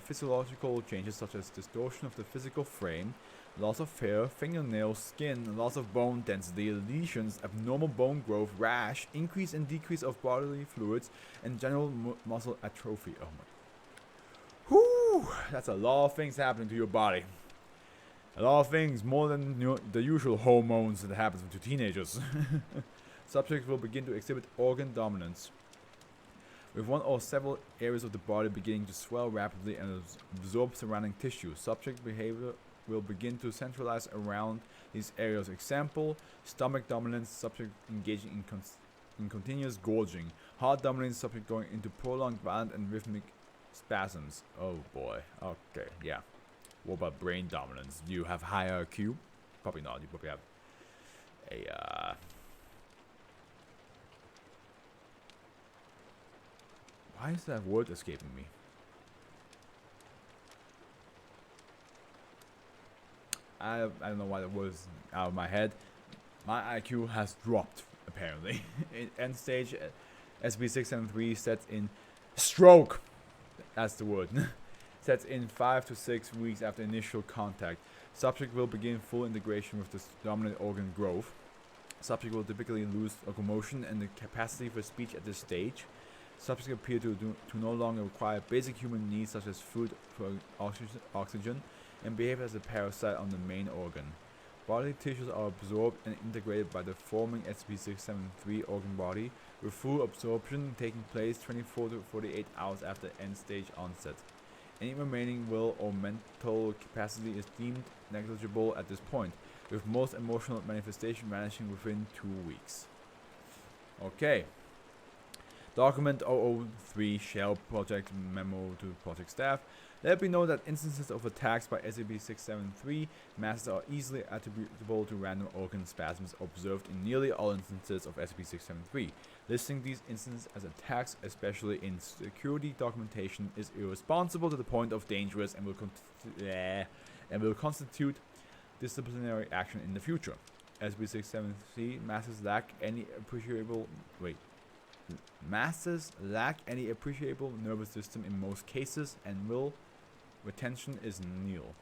[SPEAKER 1] physiological changes such as distortion of the physical frame, loss of hair, fingernails, skin, loss of bone density, lesions, abnormal bone growth, rash, increase and decrease of bodily fluids, and general muscle atrophy. Oh my. Whew, that's a lot of things happening to your body. A lot of things, more than the usual hormones that happens to teenagers. Subjects will begin to exhibit organ dominance, with one or several areas of the body beginning to swell rapidly and absorb surrounding tissue. Subject behavior will begin to centralize around these areas. Example, stomach dominance, subject engaging in continuous gorging. Heart dominance, subject going into prolonged, violent, and rhythmic spasms. Oh boy. Okay, yeah. What about brain dominance? Do you have higher IQ? Probably not. You probably have a why is that word escaping me? I don't know why that was out of my head. My IQ has dropped, apparently. In end stage, SB673 sets in stroke. That's the word. Sets in 5 to 6 weeks after initial contact. Subject will begin full integration with the dominant organ growth. Subject will typically lose locomotion and the capacity for speech at this stage. Subjects appear to no longer require basic human needs such as food, for oxygen, and behave as a parasite on the main organ. Bodily tissues are absorbed and integrated by the forming SB673 organ body, with full absorption taking place 24 to 48 hours after end-stage onset. Any remaining will or mental capacity is deemed negligible at this point, with most emotional manifestation vanishing within 2 weeks. Okay. Document 003 Shell Project Memo to Project Staff. Let it be known that instances of attacks by SCP-673 masses are easily attributable to random organ spasms observed in nearly all instances of SCP-673. Listing these instances as attacks, especially in security documentation, is irresponsible to the point of dangerous and will constitute disciplinary action in the future. SCP-673 masses lack any appreciable nervous system in most cases, and retention is nil.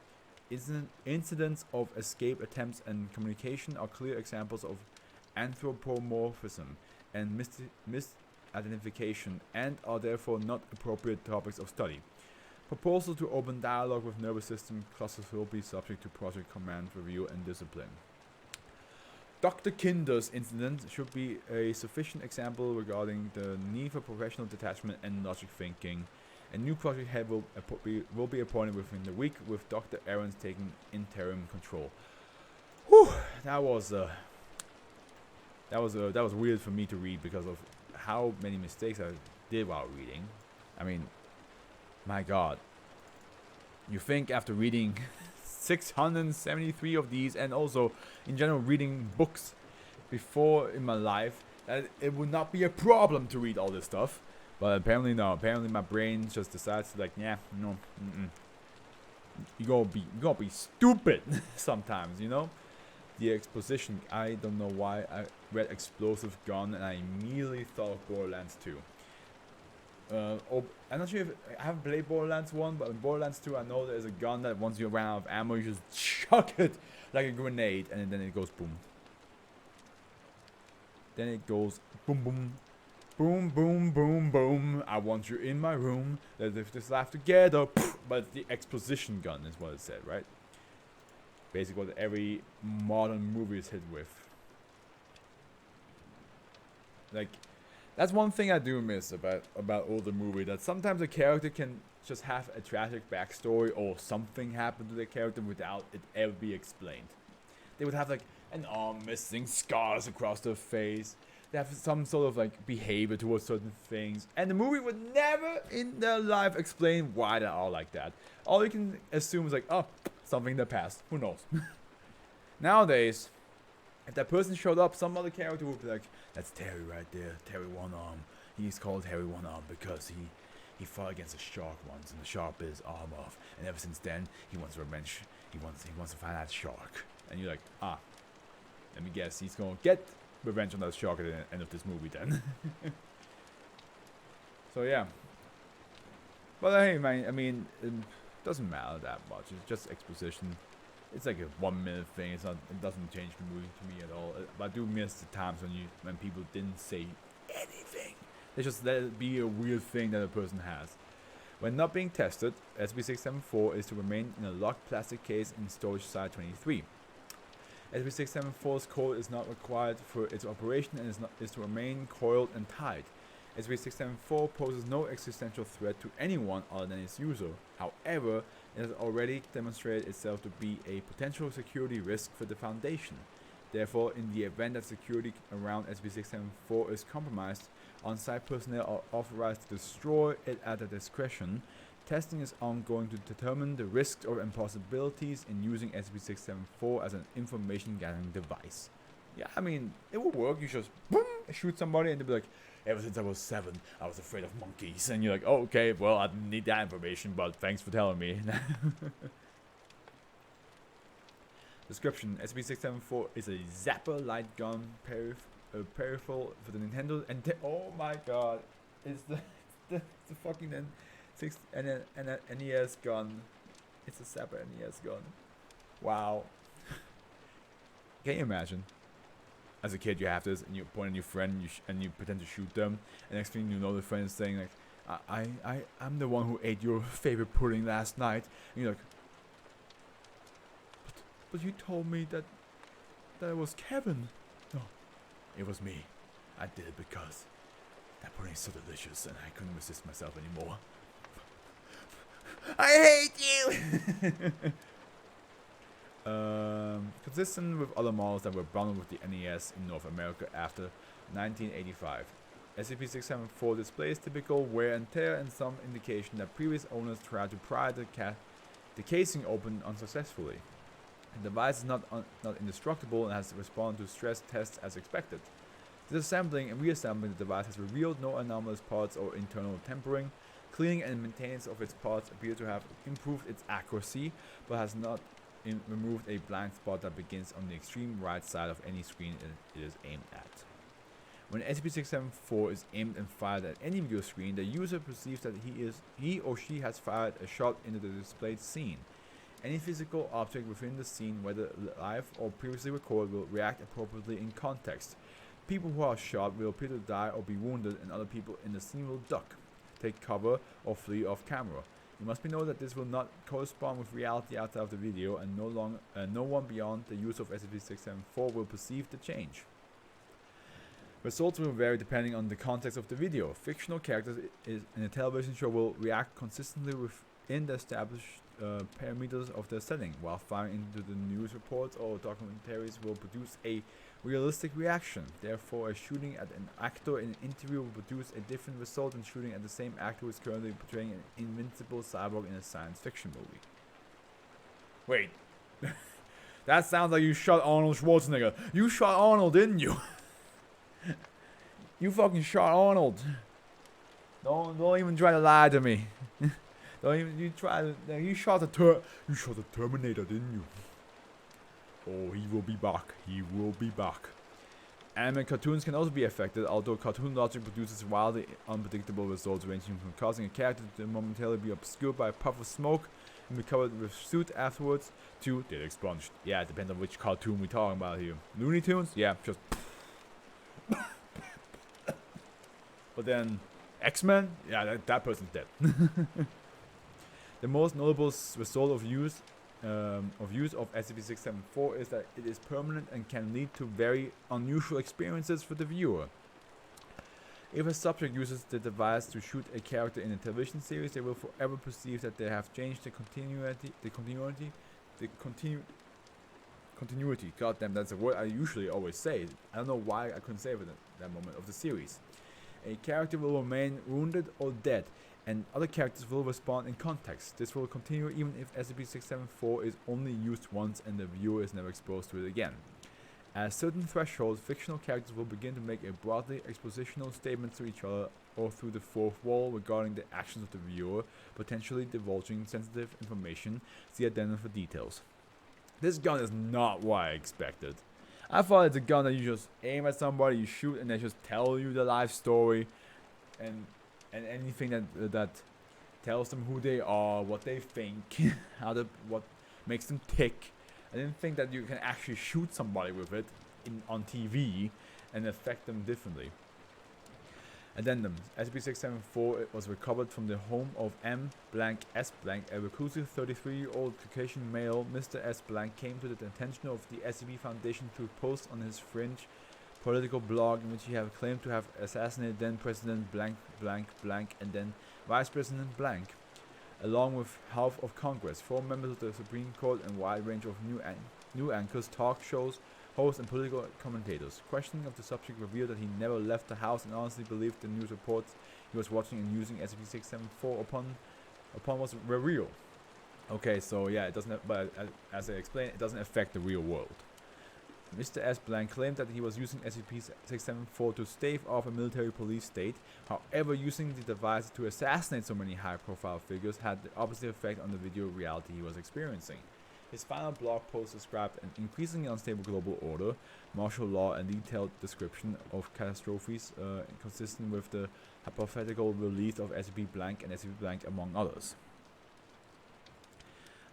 [SPEAKER 1] Incidents of escape attempts and communication are clear examples of anthropomorphism and misidentification, and are therefore not appropriate topics of study. Proposal to open dialogue with nervous system clusters will be subject to project command review and discipline. Dr. Kinder's incident should be a sufficient example regarding the need for professional detachment and logic thinking. A new project head will be appointed within the week, with Dr. Aarons taking interim control. Whew, that was weird for me to read because of how many mistakes I did while reading. I mean, my God. You think after reading 673 of these, and also in general reading books before in my life, that it would not be a problem to read all this stuff, but apparently no. Apparently my brain just decides to, like, yeah, no, you gonna be stupid sometimes, you know. The exposition, I don't know why I read Explosive Gun and I immediately thought of Borderlands 2. I'm not sure if I haven't played Borderlands 1, but in Borderlands 2 I know there's a gun that once you run out of ammo, you just chuck it like a grenade, and then it goes boom. Then it goes boom boom. Boom boom boom boom. I want you in my room. Let's live this life together. But the exposition gun is what it said, right? Basically what every modern movie is hit with. Like, That's one thing I do miss about older movie. That sometimes a character can just have a tragic backstory or something happen to the character without it ever be explained. They would have like an arm missing, scars across their face. They have some sort of like behavior towards certain things, and the movie would never in their life explain why they are like that. All you can assume is like, oh, something in the past. Who knows? Nowadays, if that person showed up, some other character would be like, that's Terry right there, Terry One Arm. He's called Terry One Arm because he fought against a shark once and the shark bit his arm off. And ever since then, he wants revenge. He wants to find that shark. And you're like, let me guess, he's gonna get revenge on that shark at the end of this movie then. So yeah. But hey man, I mean, it doesn't matter that much. It's just exposition. It's like a 1 minute thing. It doesn't change the movie to me at all. But I do miss the times when people didn't say anything. They just let it be a weird thing that a person has. When not being tested, SB674 is to remain in a locked plastic case in storage site 23. SB674's code is not required for its operation and is to remain coiled and tied. SB674 poses no existential threat to anyone other than its user. However, it has already demonstrated itself to be a potential security risk for the Foundation. Therefore, in the event that security around SB674 is compromised, on-site personnel are authorized to destroy it at their discretion. Testing is ongoing to determine the risks or impossibilities in using SB674 as an information gathering device. Yeah, I mean, it will work. You just boom, shoot somebody and they'll be like, ever since I was 7, I was afraid of monkeys. And you're like, oh, okay, well, I didn't need that information, but thanks for telling me. Description: SB674 is a zapper light gun peripheral for the Nintendo. And oh my god, it's the fucking NES gun. It's a zapper NES gun. Wow. Can you imagine? As a kid, you have this, and you point at your friend, and you pretend to shoot them. And next thing you know, the friend is saying like, I'm the one who ate your favorite pudding last night. And you're like, but you told me that it was Kevin. No, it was me. I did it because that pudding is so delicious, and I couldn't resist myself anymore. I hate you. Consistent with other models that were bundled with the NES in North America after 1985. SCP-674 displays typical wear and tear and some indication that previous owners tried to pry the casing open unsuccessfully. The device is not indestructible and has responded to stress tests as expected. Disassembling and reassembling the device has revealed no anomalous parts or internal tempering. Cleaning and maintenance of its parts appear to have improved its accuracy, but has not removed a blind spot that begins on the extreme right side of any screen it is aimed at. When SCP-674 is aimed and fired at any view screen, the user perceives that he or she has fired a shot into the displayed scene. Any physical object within the scene, whether live or previously recorded, will react appropriately in context. People who are shot will appear to die or be wounded, and other people in the scene will duck, take cover, or flee off camera. It must be noted that this will not correspond with reality outside of the video, and no one beyond the user of SCP-674 will perceive the change. Results will vary depending on the context of the video. Fictional characters in a television show will react consistently within the established parameters of their setting, while firing into the news reports or documentaries will produce a realistic reaction. Therefore, a shooting at an actor in an interview will produce a different result than shooting at the same actor who is currently portraying an invincible cyborg in a science fiction movie. Wait. That sounds like you shot Arnold Schwarzenegger. You shot Arnold, didn't you? You fucking shot Arnold. Don't even try to lie to me. Don't even you shot the Terminator, didn't you? Oh, he will be back. He will be back. Anime cartoons can also be affected, although cartoon logic produces wildly unpredictable results, ranging from causing a character to momentarily be obscured by a puff of smoke and be covered with soot afterwards, to get expunged. Yeah, it depends on which cartoon we're talking about here. Looney Tunes? Yeah, just. But then, X-Men? Yeah, that person's dead. The most notable result of use of SCP-674 is that it is permanent and can lead to very unusual experiences for the viewer. If a subject uses the device to shoot a character in a television series, they will forever perceive that they have changed the continuity. God damn, that's a word I usually always say. I don't know why I couldn't say it at that moment of the series. A character will remain wounded or dead, and other characters will respond in context. This will continue even if SCP-674 is only used once and the viewer is never exposed to it again. At a certain threshold, fictional characters will begin to make a broadly expositional statement to each other or through the fourth wall regarding the actions of the viewer, potentially divulging sensitive information. See addendum for details. This gun is not what I expected. I thought it's a gun that you just aim at somebody, you shoot, and they just tell you the life story, and anything that tells them who they are, what they think, what makes them tick. I didn't think that you can actually shoot somebody with it on TV and affect them differently. Addendum. SCP-674 was recovered from the home of M. S. a reclusive 33-year-old Caucasian male. Mr. S. came to the attention of the SCP Foundation through posts on his fringe political blog in which he had claimed to have assassinated then President and then Vice President blank, along with half of Congress, 4 members of the Supreme Court, and a wide range of new anchors, talk shows, hosts, and political commentators. Questioning of the subject revealed that he never left the house and honestly believed the news reports he was watching and using SCP-674 upon were real. Okay, so yeah, it doesn't. But as I explained, it doesn't affect the real world. Mr. S. claimed that he was using SCP-674 to stave off a military police state. However, using the device to assassinate so many high-profile figures had the opposite effect on the video reality he was experiencing. His final blog post described an increasingly unstable global order, martial law, and detailed description of catastrophes consistent with the hypothetical release of SCP and SCP among others.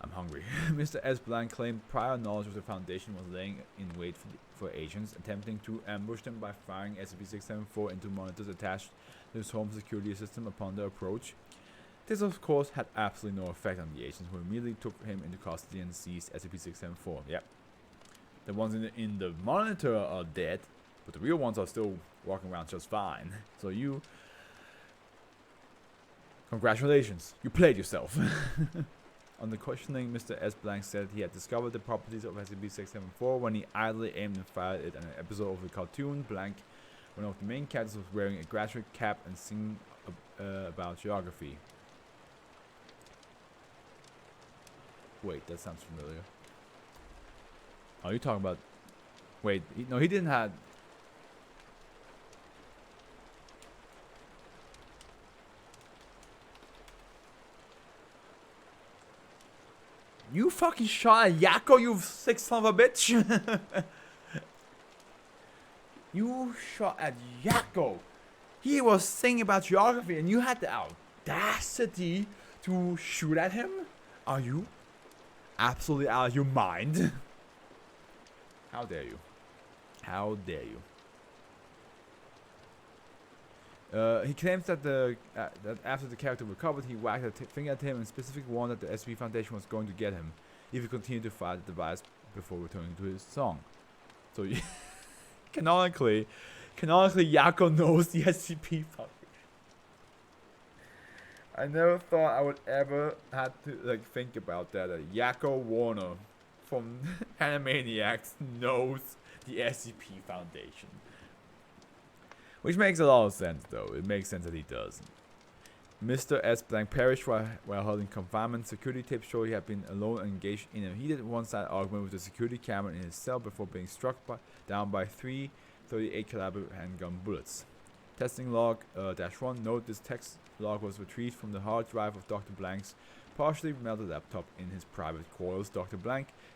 [SPEAKER 1] I'm hungry. Mr. S. claimed prior knowledge of the Foundation was laying in wait for agents, attempting to ambush them by firing SCP-674 into monitors attached to his home security system upon their approach. This, of course, had absolutely no effect on the agents, who immediately took him into custody and seized SCP-674. Yep. The ones in the monitor are dead, but the real ones are still walking around just fine. So you... Congratulations, you played yourself. On the questioning, Mr. S. said he had discovered the properties of SCP-674 when he idly aimed and fired it in an episode of the cartoon One of the main characters was wearing a graduate cap and singing about geography. Wait, that sounds familiar. Are you talking about... Wait, no, he didn't have... You fucking shot at Yakko, you sick son of a bitch! You shot at Yakko! He was singing about geography and you had the audacity to shoot at him? Are you absolutely out of your mind? How dare you? How dare you? He claims that that after the character recovered, he wagged a finger at him and specifically warned that the SCP Foundation was going to get him if he continued to fire the device before returning to his song. So, canonically, Yakko knows the SCP Foundation. I never thought I would ever have to think about that. Yakko Warner from Animaniacs knows the SCP Foundation. Which makes a lot of sense, though. It makes sense that he does. Mr. S. perished while holding confinement. Security tapes show he had been alone and engaged in a heated one-sided argument with the security camera in his cell before being struck down by 3 .38 caliber handgun bullets. Testing log -1. Note this text log was retrieved from the hard drive of Dr. Blank's partially melted laptop in his private quarters. Dr.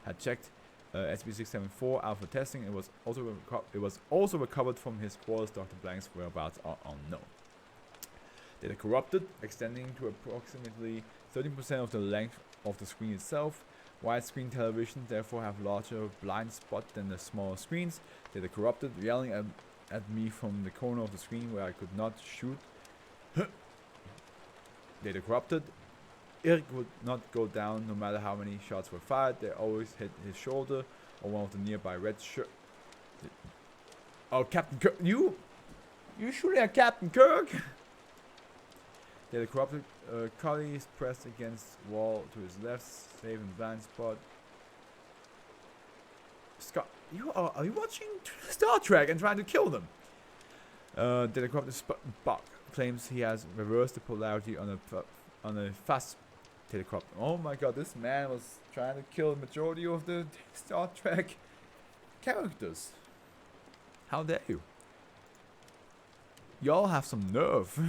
[SPEAKER 1] Had checked SCP-674 out for testing. It was also recovered from his quarters. Dr. Whereabouts are unknown. Data corrupted, extending to approximately 13% of the length of the screen itself. Widescreen televisions therefore have larger blind spot than the smaller screens. Data corrupted, yelling at me from the corner of the screen where I could not shoot. Data corrupted. Eric would not go down no matter how many shots were fired. They always hit his shoulder or one of the nearby red shirt. Oh, Captain Kirk, you You shooting at Captain Kirk? The corrupted collie is pressed against wall to his left, safe in blind spot. Scott, are you watching Star Trek and trying to kill them? The corrupted Buck claims he has reversed the polarity on a fast telecrop. Oh my god, this man was trying to kill the majority of the Star Trek characters. How dare you? Y'all have some nerve.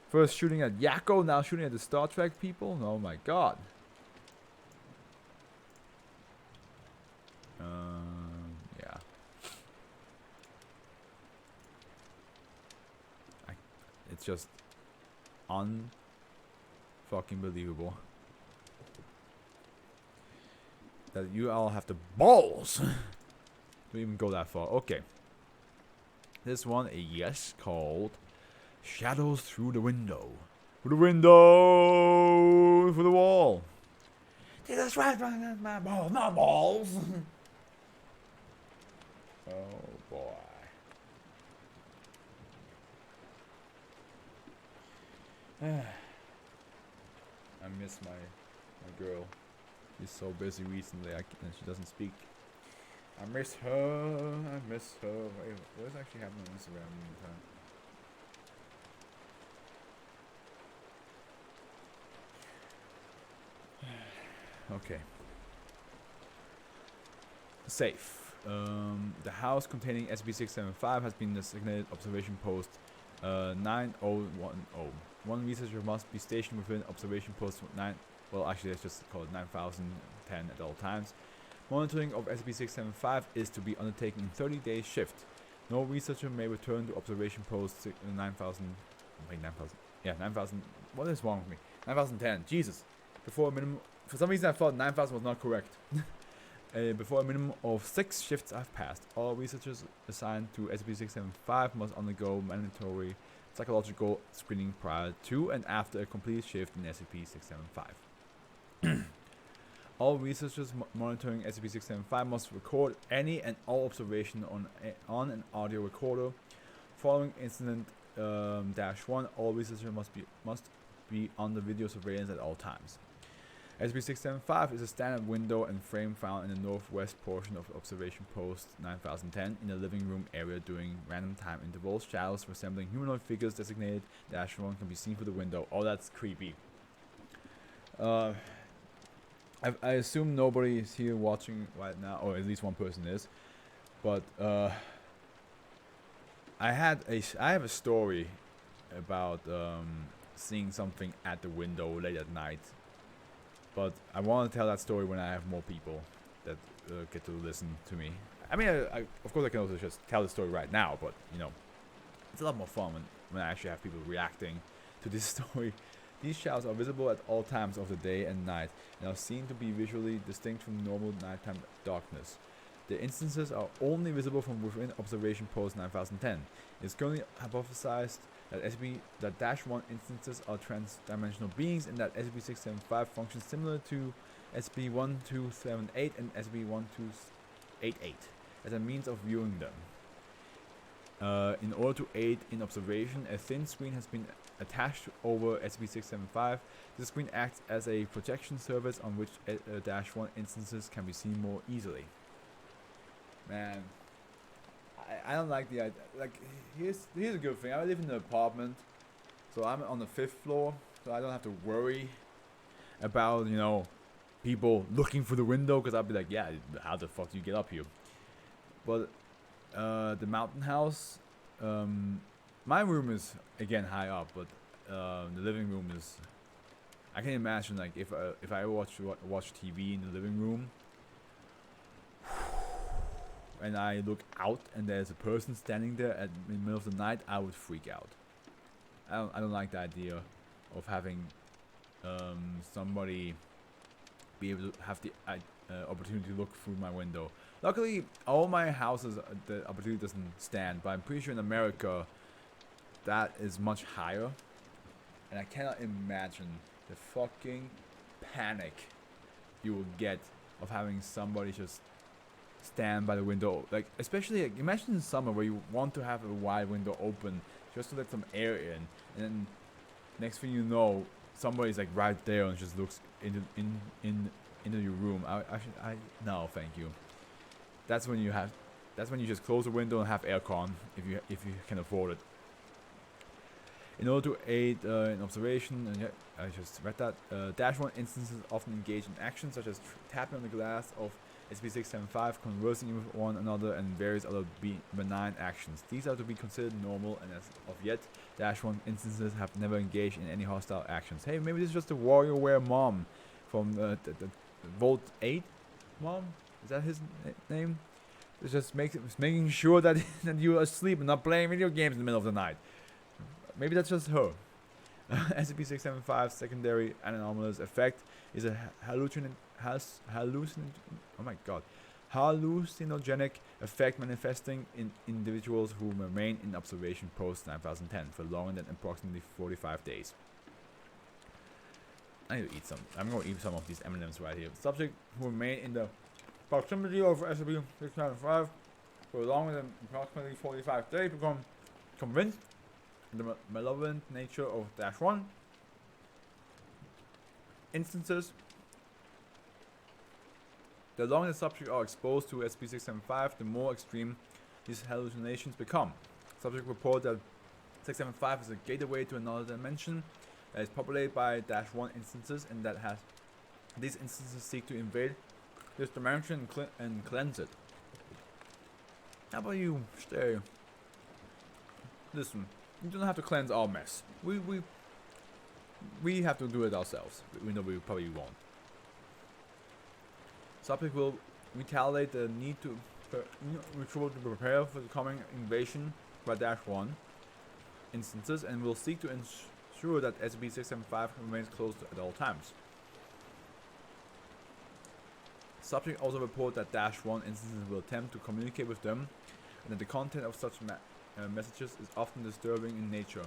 [SPEAKER 1] First shooting at Yakko, now shooting at the Star Trek people? Oh my god. Yeah. It's just fucking believable that you all have the balls to even go that far. Okay. This one, a yes, called Shadows Through the Window. Through the window! Through the wall! Jesus Christ, my balls, my balls! Oh boy. I miss my girl. She's so busy recently and she doesn't speak. I miss her. Wait, what's actually happening on Instagram in the meantime? Okay. Safe. The house containing SCP-675 has been designated observation post 9010. One researcher must be stationed within observation post 9. Well, actually, let's just call it 9010 at all times. Monitoring of SCP-675 is to be undertaken in 30-day shift. No researcher may return to observation post 9000. Wait, 9000. Yeah, 9000. What is wrong with me? 9010. Jesus. Before a minimum. For some reason, I thought 9000 was not correct. Before a minimum of 6 shifts have passed, all researchers assigned to SCP-675 must undergo mandatory psychological screening prior to and after a complete shift in SCP-675. All researchers monitoring SCP-675 must record any and all observation on an audio recorder. Following incident -1, all researchers must be under video surveillance at all times. SCP-675 is a standard window and frame found in the northwest portion of observation post 9010 in the living room area during random time intervals. Shadows resembling humanoid figures designated -1 can be seen through the window. Oh, that's creepy. I assume nobody is here watching right now, or at least one person is. But I have a story about seeing something at the window late at night. But I want to tell that story when I have more people that get to listen to me. I mean, of course I can also just tell the story right now, but you know, it's a lot more fun when I actually have people reacting to this story. These shadows are visible at all times of the day and night, and are seen to be visually distinct from normal nighttime darkness. The instances are only visible from within observation post 9010. It is currently hypothesized that SCP-1 instances are trans-dimensional beings, and that SCP-675 functions similar to SCP-1278 and SCP-1288 as a means of viewing them. In order to aid in observation, a thin screen has been attached over SCP-675. This screen acts as a projection surface on which -1 instances can be seen more easily. Man, I don't like the idea. Like, here's a good thing. I live in an apartment, so I'm on the 5th floor, so I don't have to worry about, you know, people looking through the window, because I'll be like, yeah, how the fuck do you get up here? But the mountain house, my room is again high up, but the living room is. I can imagine, like, if I watch TV in the living room, and I look out and there's a person standing there in the middle of the night, I would freak out. I don't like the idea of having somebody be able to have the opportunity to look through my window. Luckily, all my houses, the opportunity doesn't stand, but I'm pretty sure in America that is much higher, and I cannot imagine the fucking panic you will get of having somebody just stand by the window. Like, especially, like, imagine in summer where you want to have a wide window open just to let some air in, and then next thing you know, somebody's like right there and just looks into your room. No, thank you. That's when you just close the window and have aircon if you can afford it. In order to aid in observation, and yeah, I just read that, Dash 1 instances often engage in actions such as tapping on the glass of SCP-675, conversing with one another, and various other benign actions. These are to be considered normal, and as of yet, Dash 1 instances have never engaged in any hostile actions. Hey, maybe this is just the WarioWare mom from the Vault 8 mom? Is that his name? It's just making sure that, that you're asleep and not playing video games in the middle of the night. Maybe that's just her. SCP-675's secondary anomalous effect is a hallucinogenic effect manifesting in individuals who remain in observation post 9010 for longer than approximately 45 days. I need to eat some. I'm going to eat some of these M&Ms right here. Subject who remain in the proximity of SCP-675 for longer than approximately 45 days become convinced the malevolent nature of Dash 1 instances. The longer the subjects are exposed to SCP-675, the more extreme these hallucinations become. Subject report that 675 is a gateway to another dimension that is populated by Dash 1 instances, and that these instances seek to invade this dimension and cleanse it. How about you stay? Listen. You don't have to cleanse our mess. We have to do it ourselves. We know we probably won't. Subject will retaliate the need to prepare for the coming invasion by Dash 1 instances, and will seek to ensure that SCP-675 remains closed at all times. Subject also report that Dash 1 instances will attempt to communicate with them, and that the content of such messages is often disturbing in nature.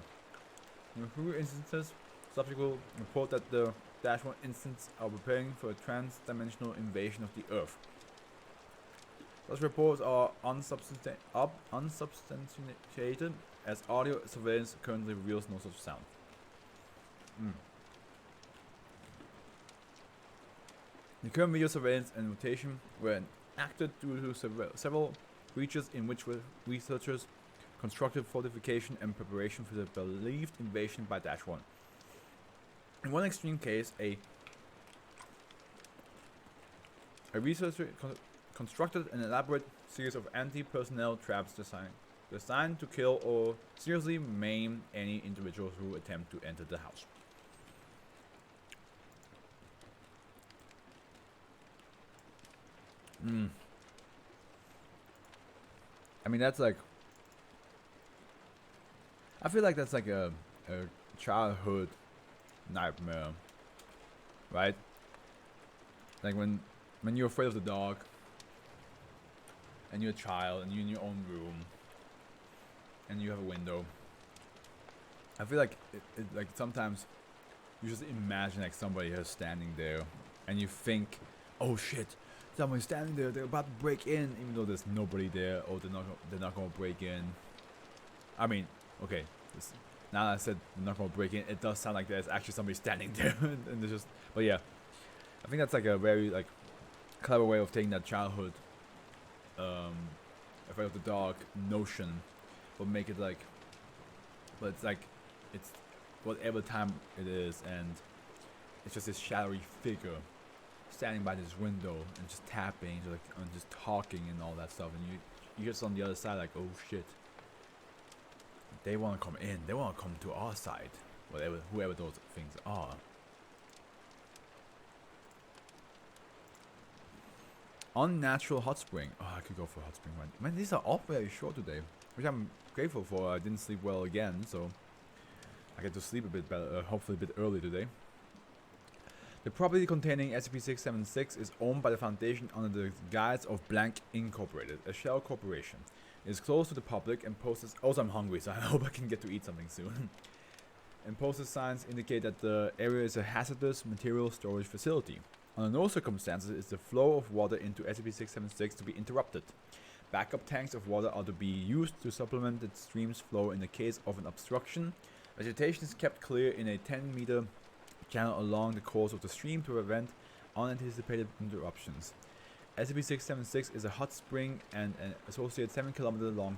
[SPEAKER 1] In a few instances, subject will report that the Dash 1 instance are preparing for a trans-dimensional invasion of the Earth. Such reports are unsubstantiated, as audio surveillance currently reveals no such sound. The current video surveillance and rotation were enacted due to several breaches in which researchers constructed fortification and preparation for the believed invasion by Dash 1. In one extreme case, a researcher constructed an elaborate series of anti-personnel traps designed to kill or seriously maim any individuals who attempt to enter the house. I mean, that's like, I feel like that's like a childhood nightmare, right? Like when you're afraid of the dark and you're a child and you're in your own room and you have a window. I feel like like sometimes you just imagine like somebody is standing there and you think, oh shit, someone's standing there, they're about to break in, even though there's nobody there, or they're not gonna break in. I mean, okay, now that I said they're not gonna break in, it does sound like there's actually somebody standing there, and there's just, but yeah, I think that's like a very like clever way of taking that childhood, afraid of the dark notion, but make it like, but it's like, it's whatever time it is, and it's just this shadowy figure standing by this window and just tapping, just like, and just talking and all that stuff, and you just on the other side like, oh shit, they want to come in, they want to come to our side, whoever those things are. Unnatural hot spring. Oh, I could go for hot spring right. Man, these are all very short today, which I'm grateful for. I didn't sleep well again, so I get to sleep a bit better, hopefully a bit early today. The property containing SCP-676 is owned by the Foundation under the guise of Blank Incorporated, a shell corporation. It is closed to the public and posts. Also, I'm hungry, so I hope I can get to eat something soon. And posted signs indicate that the area is a hazardous material storage facility. Under no circumstances is the flow of water into SCP-676 to be interrupted. Backup tanks of water are to be used to supplement the stream's flow in the case of an obstruction. Vegetation is kept clear in a 10-meter channel along the course of the stream to prevent unanticipated interruptions. SCP-676 is a hot spring and an associated 7-kilometer long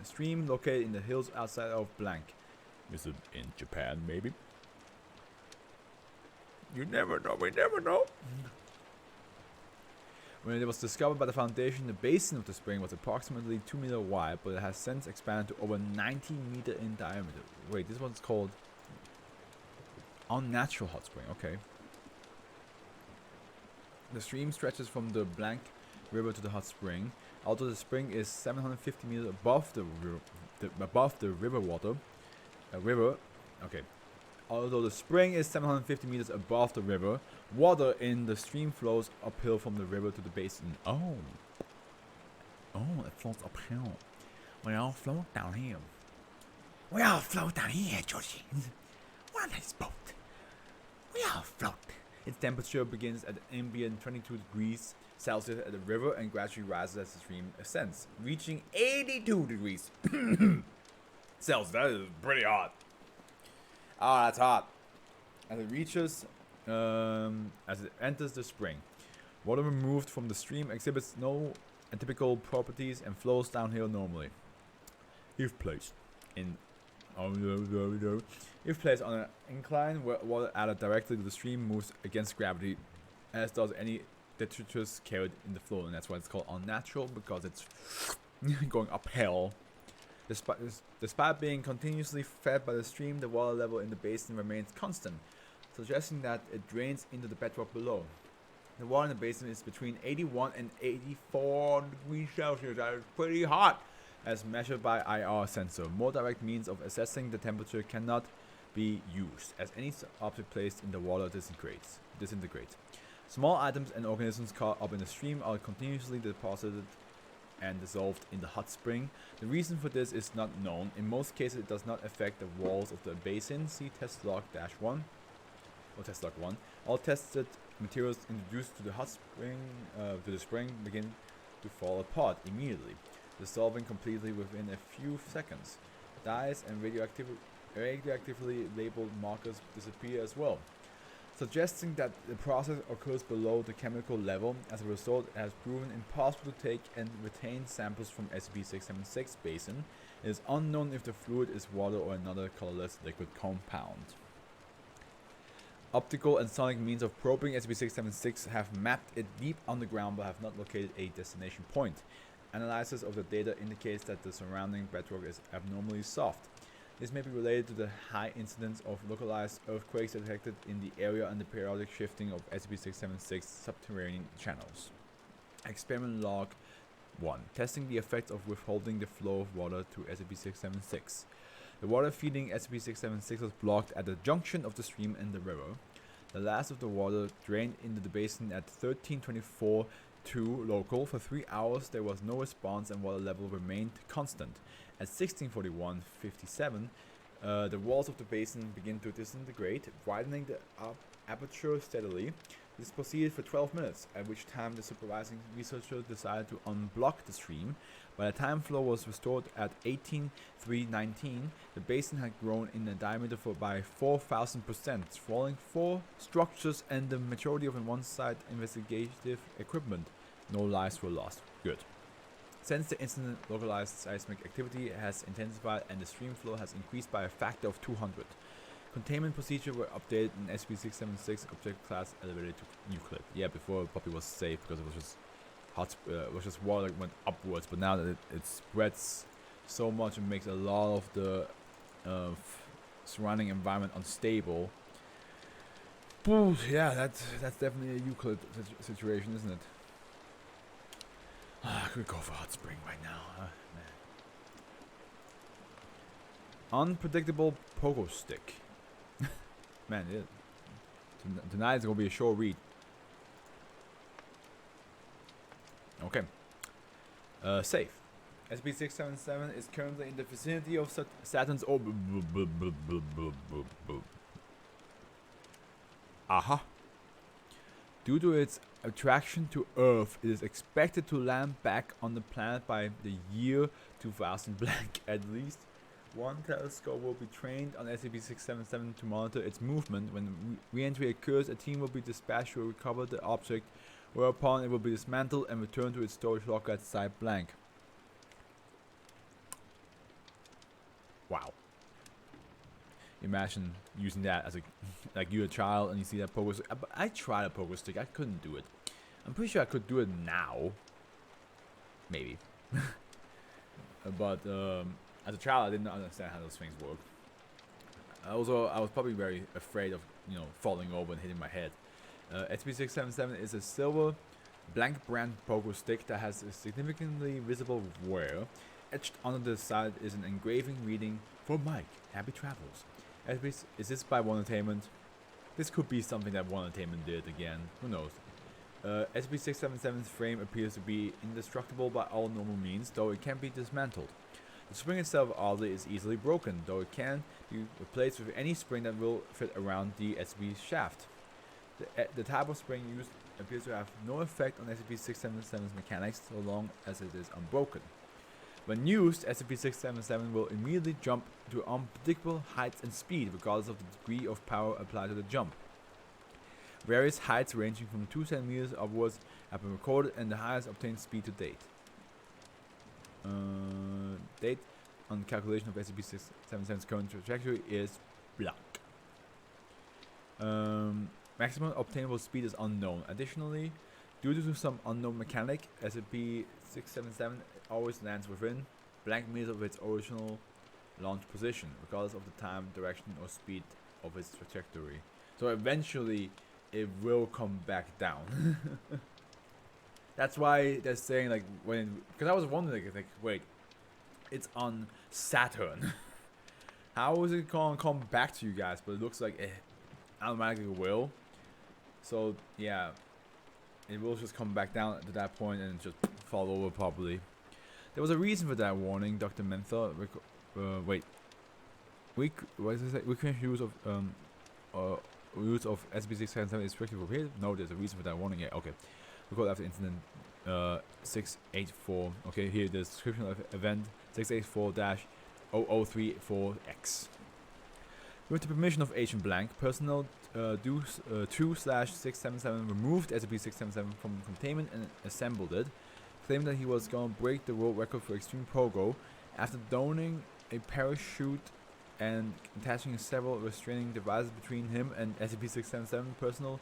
[SPEAKER 1] stream located in the hills outside of blank. Is it in Japan, maybe? You never know, we never know. When it was discovered by the Foundation, the basin of the spring was approximately 2 meters wide, but it has since expanded to over 90 meters in diameter. Wait, this one's called Unnatural Hot Spring, okay. The stream stretches from the blank river to the hot spring. Although the spring is 750 meters above the river water, Although the spring is 750 meters above the river, water in the stream flows uphill from the river to the basin. Oh, it flows uphill. We all float down here. Georgie. What a nice boat. We all float. Its temperature begins at ambient 22 degrees Celsius at the river and gradually rises as the stream ascends, reaching 82 degrees Celsius. That is pretty hot. Ah, that's hot. As it enters the spring, water removed from the stream exhibits no atypical properties and flows downhill normally. If placed on an incline where water added directly to the stream moves against gravity, as does any detritus carried in the flow, and that's why it's called unnatural, because it's going uphill. Despite being continuously fed by the stream, the water level in the basin remains constant, suggesting that it drains into the bedrock below. The water in the basin is between 81 and 84 degrees Celsius. That is pretty hot, as measured by IR sensor. More direct means of assessing the temperature cannot be used, as any object placed in the water disintegrates. Small items and organisms caught up in the stream are continuously deposited and dissolved in the hot spring. The reason for this is not known. In most cases, it does not affect the walls of the basin. See test log -1 or test log 1. All tested materials introduced to the hot spring begin to fall apart immediately, dissolving completely within a few seconds. Dyes and radioactively labeled markers disappear as well, suggesting that the process occurs below the chemical level. As a result, it has proven impossible to take and retain samples from SCP-676 basin. It is unknown if the fluid is water or another colorless liquid compound. Optical and sonic means of probing SCP-676 have mapped it deep underground but have not located a destination point. Analysis of the data indicates that the surrounding bedrock is abnormally soft. This may be related to the high incidence of localized earthquakes detected in the area and the periodic shifting of SCP-676 subterranean channels. Experiment log 1. Testing the effects of withholding the flow of water to SCP-676. The water feeding SCP-676 was blocked at the junction of the stream and the river. The last of the water drained into the basin at 13:24 local. For 3 hours there was no response and water level remained constant. At 16:41:57, the walls of the basin begin to disintegrate, widening the aperture steadily. This proceeded for 12 minutes, at which time the supervising researcher decided to unblock the stream. By the time flow was restored at 18:3:19, the basin had grown in the diameter by 4,000%, swallowing 4 structures and the majority of one-side investigative equipment. No lives were lost. Good. Since the incident, localized seismic activity has intensified and the stream flow has increased by a factor of 200. Containment procedures were updated in SCP-676 object class elevated to nuclear. Yeah, before Puppy was safe because it was just hot, it was just water that went upwards, but now that it spreads so much and makes a lot of the surrounding environment unstable. Yeah, that's definitely a Euclid situation, isn't it? I could go for hot spring right now, man. Unpredictable pogo stick. Man, tonight is gonna be a short read. Okay. Safe. SCP-677 is currently in the vicinity of Saturn's orbit. Aha. Due to its attraction to Earth, it is expected to land back on the planet by the year 2000 blank. At least one telescope will be trained on SCP-677 to monitor its movement. When re-entry occurs, a team will be dispatched to recover the object, whereupon it will be dismantled and returned to its storage locker at Site Blank. Wow. Imagine using that as a, like you're a child and you see that pogo stick. I tried a pogo stick, I couldn't do it. I'm pretty sure I could do it now. Maybe. But as a child I didn't understand how those things work. Also, I was probably very afraid of, falling over and hitting my head. SCP-677 is a silver blank brand pogo stick that has a significantly visible wear. Etched onto the side is an engraving reading, "For Mike, happy travels." Is this by One Entertainment? This could be something that One Entertainment did again. Who knows? SCP-677's frame appears to be indestructible by all normal means, though it can be dismantled. The spring itself oddly is easily broken, though it can be replaced with any spring that will fit around the SCP shaft. The type of spring used appears to have no effect on SCP-677's mechanics so long as it is unbroken. When used, SCP-677 will immediately jump to unpredictable heights and speed, regardless of the degree of power applied to the jump. Various heights ranging from 2 centimeters upwards have been recorded, and the highest obtained speed to date. Date on calculation of SCP-677's current trajectory is blank. Maximum obtainable speed is unknown. Additionally, due to some unknown mechanic, SCP-677 always lands within blank meters of its original launch position, regardless of the time, direction, or speed of its trajectory. So eventually, it will come back down. That's why they're saying, like, because I was wondering, like, wait, it's on Saturn. How is it gonna come back to you guys? But it looks like it automatically will. So yeah, it will just come back down to that point and just fall over properly. There was a reason for that warning, Dr. Menthor. What is it? Recreational use of SCP-677 is strictly prohibited. No, there's a reason for that warning. Yeah, okay. Recorded after incident 684. Okay, here the description of event 684-0034X. With the permission of Agent Blank, personnel 2/677 removed SCP-677 from containment and assembled it, claiming that he was going to break the world record for extreme pogo. After donning a parachute and attaching several restraining devices between him and SCP-677, personnel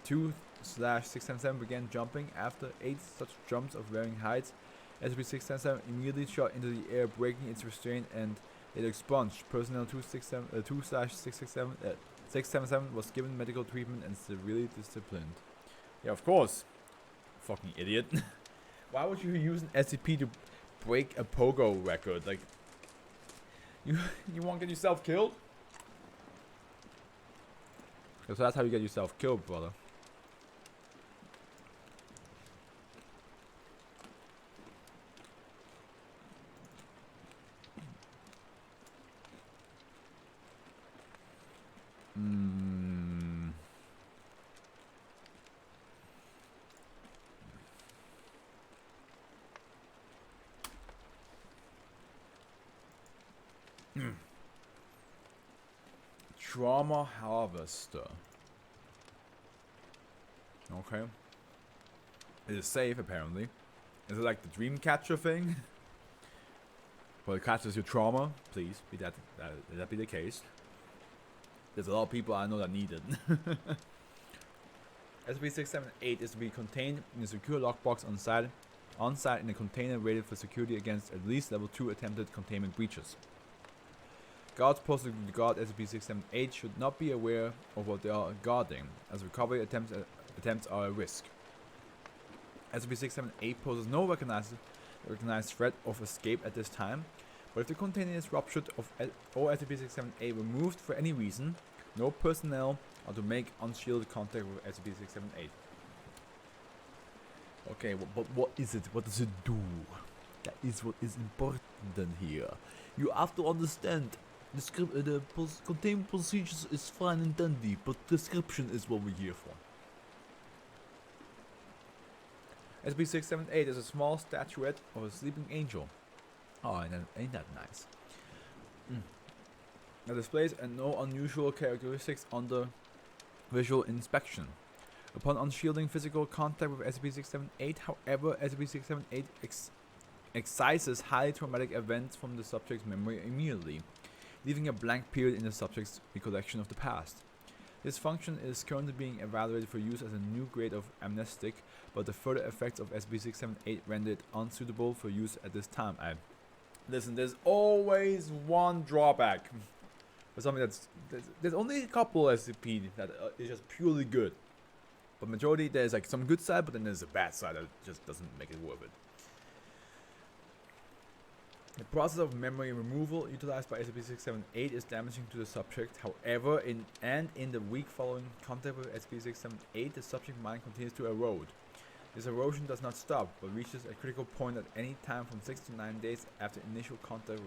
[SPEAKER 1] 2/677 began jumping. After 8 such jumps of varying heights, SCP-677 immediately shot into the air, breaking its restraint, and it expunged. Personnel 2/677 was given medical treatment and severely disciplined. Yeah, of course. Fucking idiot. Why would you use an SCP to break a pogo record? Like, you won't get yourself killed? So that's how you get yourself killed, brother. Trauma harvester. Okay. It is safe, apparently. Is it like the dream catcher thing? Well, it catches your trauma. Please, let that be the case. There's a lot of people I know that need it. SCP-678 is to be contained in a secure lockbox on site in a container rated for security against at least level 2 attempted containment breaches. Guards posted to guard SCP-678 should not be aware of what they are guarding, as recovery attempts are a risk. SCP-678 poses no recognized threat of escape at this time, but if the container is ruptured or SCP-678 removed for any reason, no personnel are to make unshielded contact with SCP-678. Okay, but what is it? What does it do? That is what is important here. You have to understand. The containment procedures is fine and dandy, but description is what we're here for. SB678 is a small statuette of a sleeping angel. Oh, ain't that nice? That displays no unusual characteristics under visual inspection. Upon unshielding physical contact with SCP-678, however, SCP-678 excises highly traumatic events from the subject's memory immediately, leaving a blank period in the subject's recollection of the past. This function is currently being evaluated for use as a new grade of amnestic, but the further effects of SCP-678 render it unsuitable for use at this time. Listen, there's always one drawback for something there's only a couple SCP that is just purely good. But majority, there's like some good side, but then there's a bad side that just doesn't make it worth it. The process of memory removal utilized by SCP-678 is damaging to the subject. However, in the week following contact with SCP-678, the subject mind continues to erode. This erosion does not stop, but reaches a critical point at any time from 6 to 9 days after initial contact,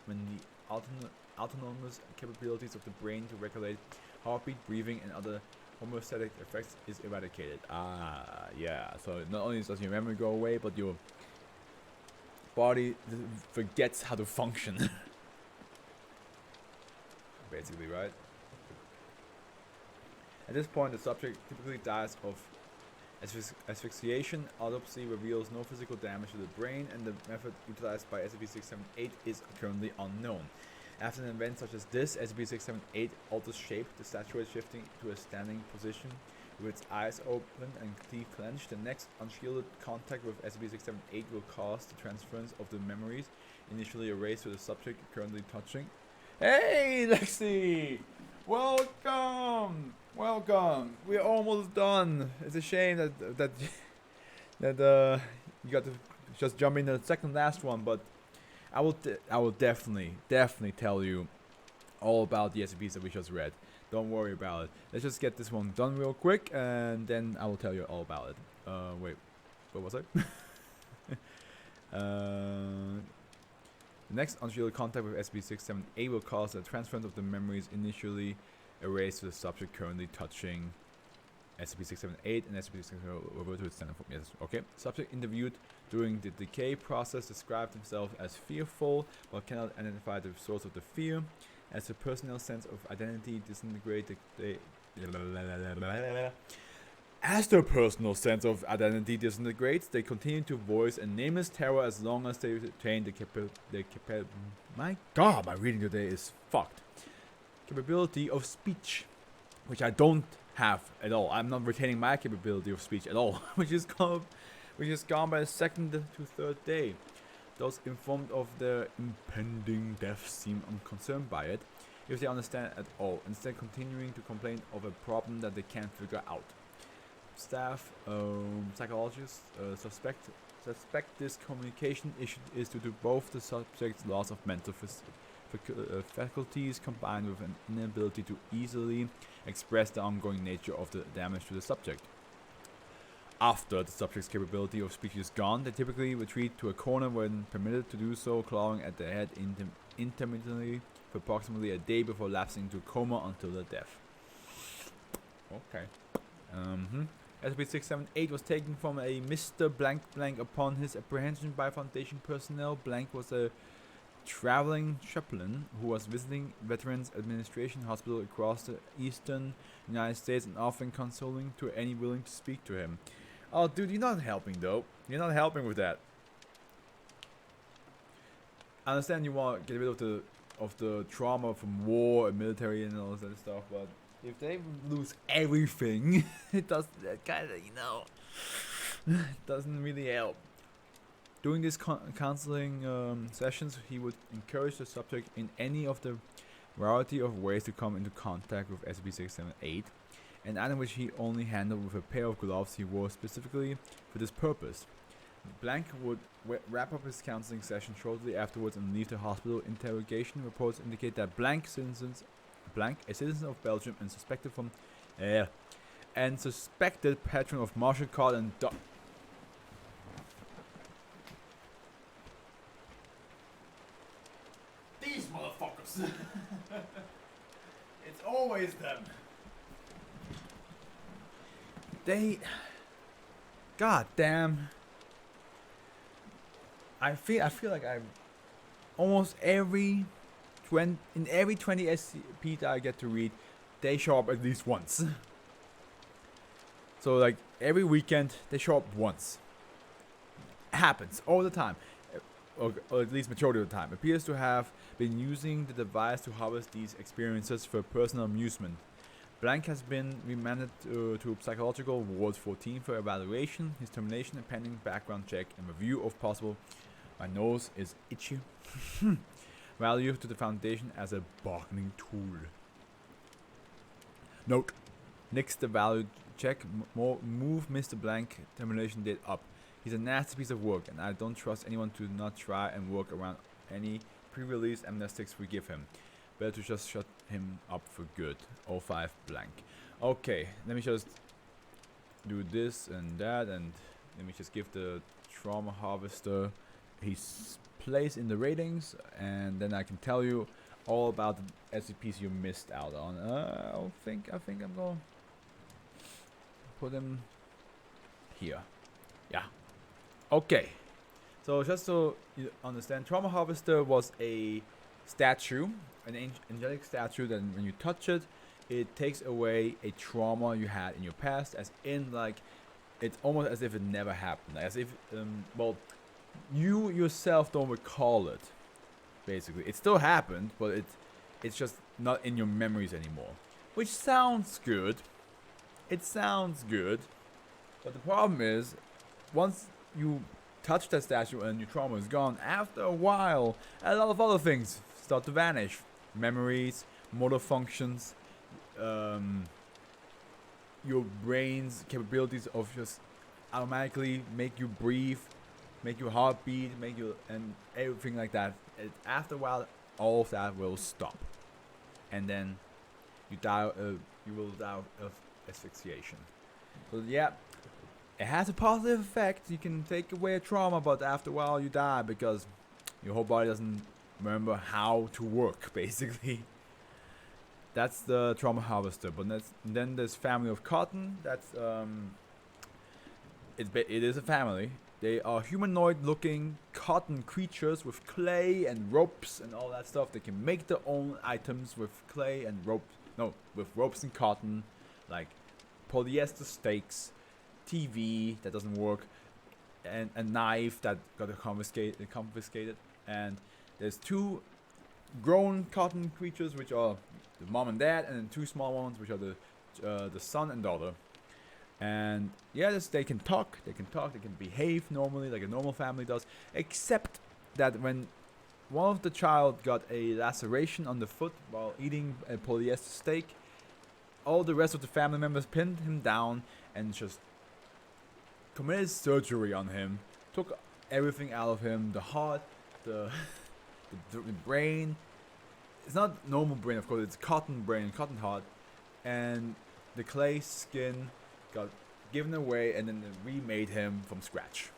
[SPEAKER 1] when the autonomous capabilities of the brain to regulate heartbeat, breathing, and other homeostatic effects is eradicated. Yeah. So not only does your memory go away, but your body forgets how to function. Basically, right? At this point, the subject typically dies of asphyxiation. Autopsy reveals no physical damage to the brain, and the method utilized by SCP-678 is currently unknown. After an event such as this, SCP-678 alters shape, the statuette shifting to a standing position with its eyes open and teeth clenched. The next unshielded contact with SCP-678 will cause the transference of the memories initially erased to the subject currently touching. Hey, Lexi! Welcome! Welcome! We're almost done. It's a shame that you got to just jump in the second last one, but I will definitely tell you all about the SCPs that we just read. Don't worry about it. Let's just get this one done real quick, and then I will tell you all about it. Wait, what was I? The next unshielded contact with SCP-678 will cause the transference of the memories initially erased to the subject currently touching SCP-678, and SCP-678 will revert to its standard form. Yes, okay. Subject interviewed during the decay process described himself as fearful, but cannot identify the source of the fear. As the personal sense of identity disintegrates, they continue to voice a nameless terror as long as they retain the my God, my reading today is fucked. Capability of speech, which I don't have at all. I'm not retaining my capability of speech at all, which is gone by the second to third day. Those informed of their impending death seem unconcerned by it, if they understand at all, instead continuing to complain of a problem that they can't figure out. Staff, psychologists suspect this communication issue is due to both the subject's loss of mental faculties combined with an inability to easily express the ongoing nature of the damage to the subject. After the subject's capability of speech is gone, they typically retreat to a corner when permitted to do so, clawing at the head intermittently for approximately a day before lapsing into coma until their death. Okay. SCP-678 was taken from a Mr. Blank Blank upon his apprehension by Foundation personnel. Blank was a traveling chaplain who was visiting Veterans Administration Hospital across the eastern United States and offering consoling to any willing to speak to him. Oh, dude, you're not helping though. You're not helping with that. I understand you want to get rid of the trauma from war and military and all that stuff, but if they lose everything, it does that kind of, it doesn't really help. During these counseling sessions, he would encourage the subject in any of the variety of ways to come into contact with SCP-678, an item which he only handled with a pair of gloves he wore specifically for this purpose. Blank would wrap up his counseling session shortly afterwards and leave the hospital. Interrogation reports indicate that Blank, a citizen of Belgium and suspected patron of martial art and these motherfuckers. It's always them. God damn. I feel like I almost every 20 SCP that I get to read, they show up at least once. So like every weekend they show up once. It happens all the time, or at least majority of the time. Appears to have been using the device to harvest these experiences for personal amusement. Blank has been remanded to psychological ward 14 for evaluation, his termination, and pending background check and review of possible. My nose is itchy. Value to the Foundation as a bargaining tool. Note: nix the value check. Move Mr. Blank termination date up. He's a nasty piece of work, and I don't trust anyone to not try and work around any pre-release amnestics we give him. Better to just shut him up for good. 05 Blank. Okay, let me just do this and that, and let me just give the Trauma Harvester his place in the ratings, and then I can tell you all about the SCPs you missed out on. I think I'm gonna put him here. Yeah. Okay. So just so you understand, Trauma Harvester was a statue, an angelic statue that when you touch it, it takes away a trauma you had in your past, as in like it's almost as if it never happened, as if well, you yourself don't recall it. Basically, it still happened, but it's just not in your memories anymore, which sounds good. It sounds good, but the problem is, once you touch that statue and your trauma is gone, after a while, a lot of other things start to vanish. Memories, motor functions, your brain's capabilities of just automatically make you breathe, make your heart beat, make you, and everything like that. After a while, all of that will stop, and then you die. You will die of asphyxiation. So yeah, it has a positive effect. You can take away a trauma, but after a while, you die because your whole body doesn't remember how to work. Basically, that's the Trauma Harvester. But then there's Family of Cotton. That's it is a family. They are humanoid-looking cotton creatures with clay and ropes and all that stuff. They can make their own items with clay and ropes. No, with ropes and cotton, like polyester stakes, TV that doesn't work, and a knife that got confiscated. And there's two grown cotton creatures, which are the mom and dad, and then two small ones, which are the son and daughter. And yeah, they can talk, they can behave normally like a normal family does, except that when one of the child got a laceration on the foot while eating a polyester steak, all the rest of the family members pinned him down and just committed surgery on him, took everything out of him, the heart, the brain. It's not normal brain, of course, it's cotton brain, cotton heart, and the clay skin got given away, and then they remade him from scratch.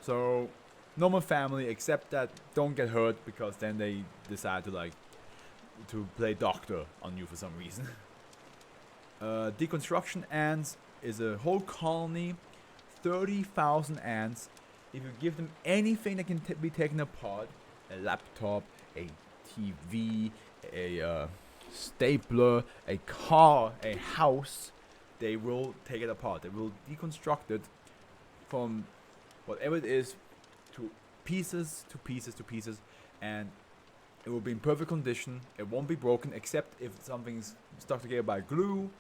[SPEAKER 1] So normal family, except that don't get hurt, because then they decide to play doctor on you for some reason. Deconstruction ants is a whole colony, 30,000 ants. If you give them anything that can be taken apart, a laptop, a TV, a stapler, a car, a house, they will take it apart. They will deconstruct it from whatever it is to pieces, and it will be in perfect condition. It won't be broken, except if something's stuck together by glue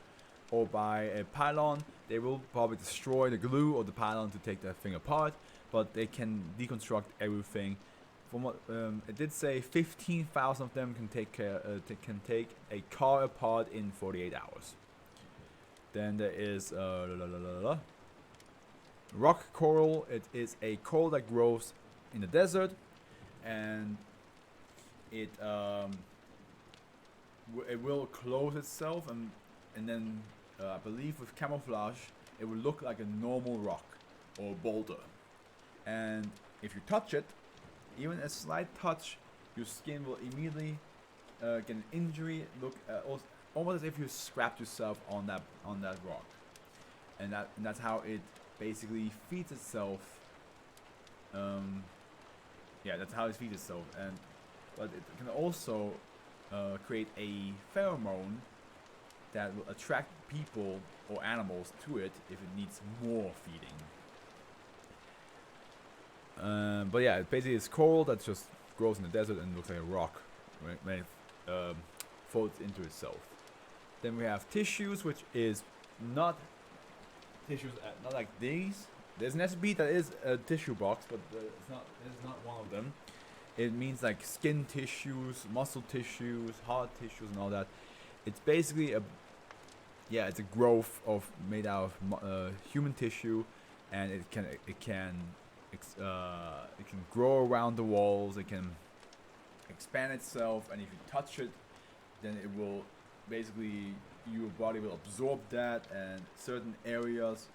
[SPEAKER 1] or by a pylon. They will probably destroy the glue or the pylon to take that thing apart, but they can deconstruct everything. From what it did say, 15,000 of them can take a car apart in 48 hours. Then there is rock coral. It is a coral that grows in the desert, and it will close itself, and then I believe with camouflage it will look like a normal rock or boulder. And if you touch it, even a slight touch, your skin will immediately get an injury. Look almost as if you scrapped yourself on that rock, and that's how it basically feeds itself. Yeah, that's how it feeds itself, but it can also create a pheromone that will attract people or animals to it if it needs more feeding. But yeah, basically it's coral that just grows in the desert and looks like a rock when it folds into itself. Then we have tissues, which is not tissues, not like these. There's an SCP that is a tissue box, but it's not one of them. It means like skin tissues, muscle tissues, heart tissues, and all that. It's basically it's a growth made out of human tissue, and it can grow around the walls. It can expand itself, and if you touch it, then it will basically, your body will absorb that, and certain areas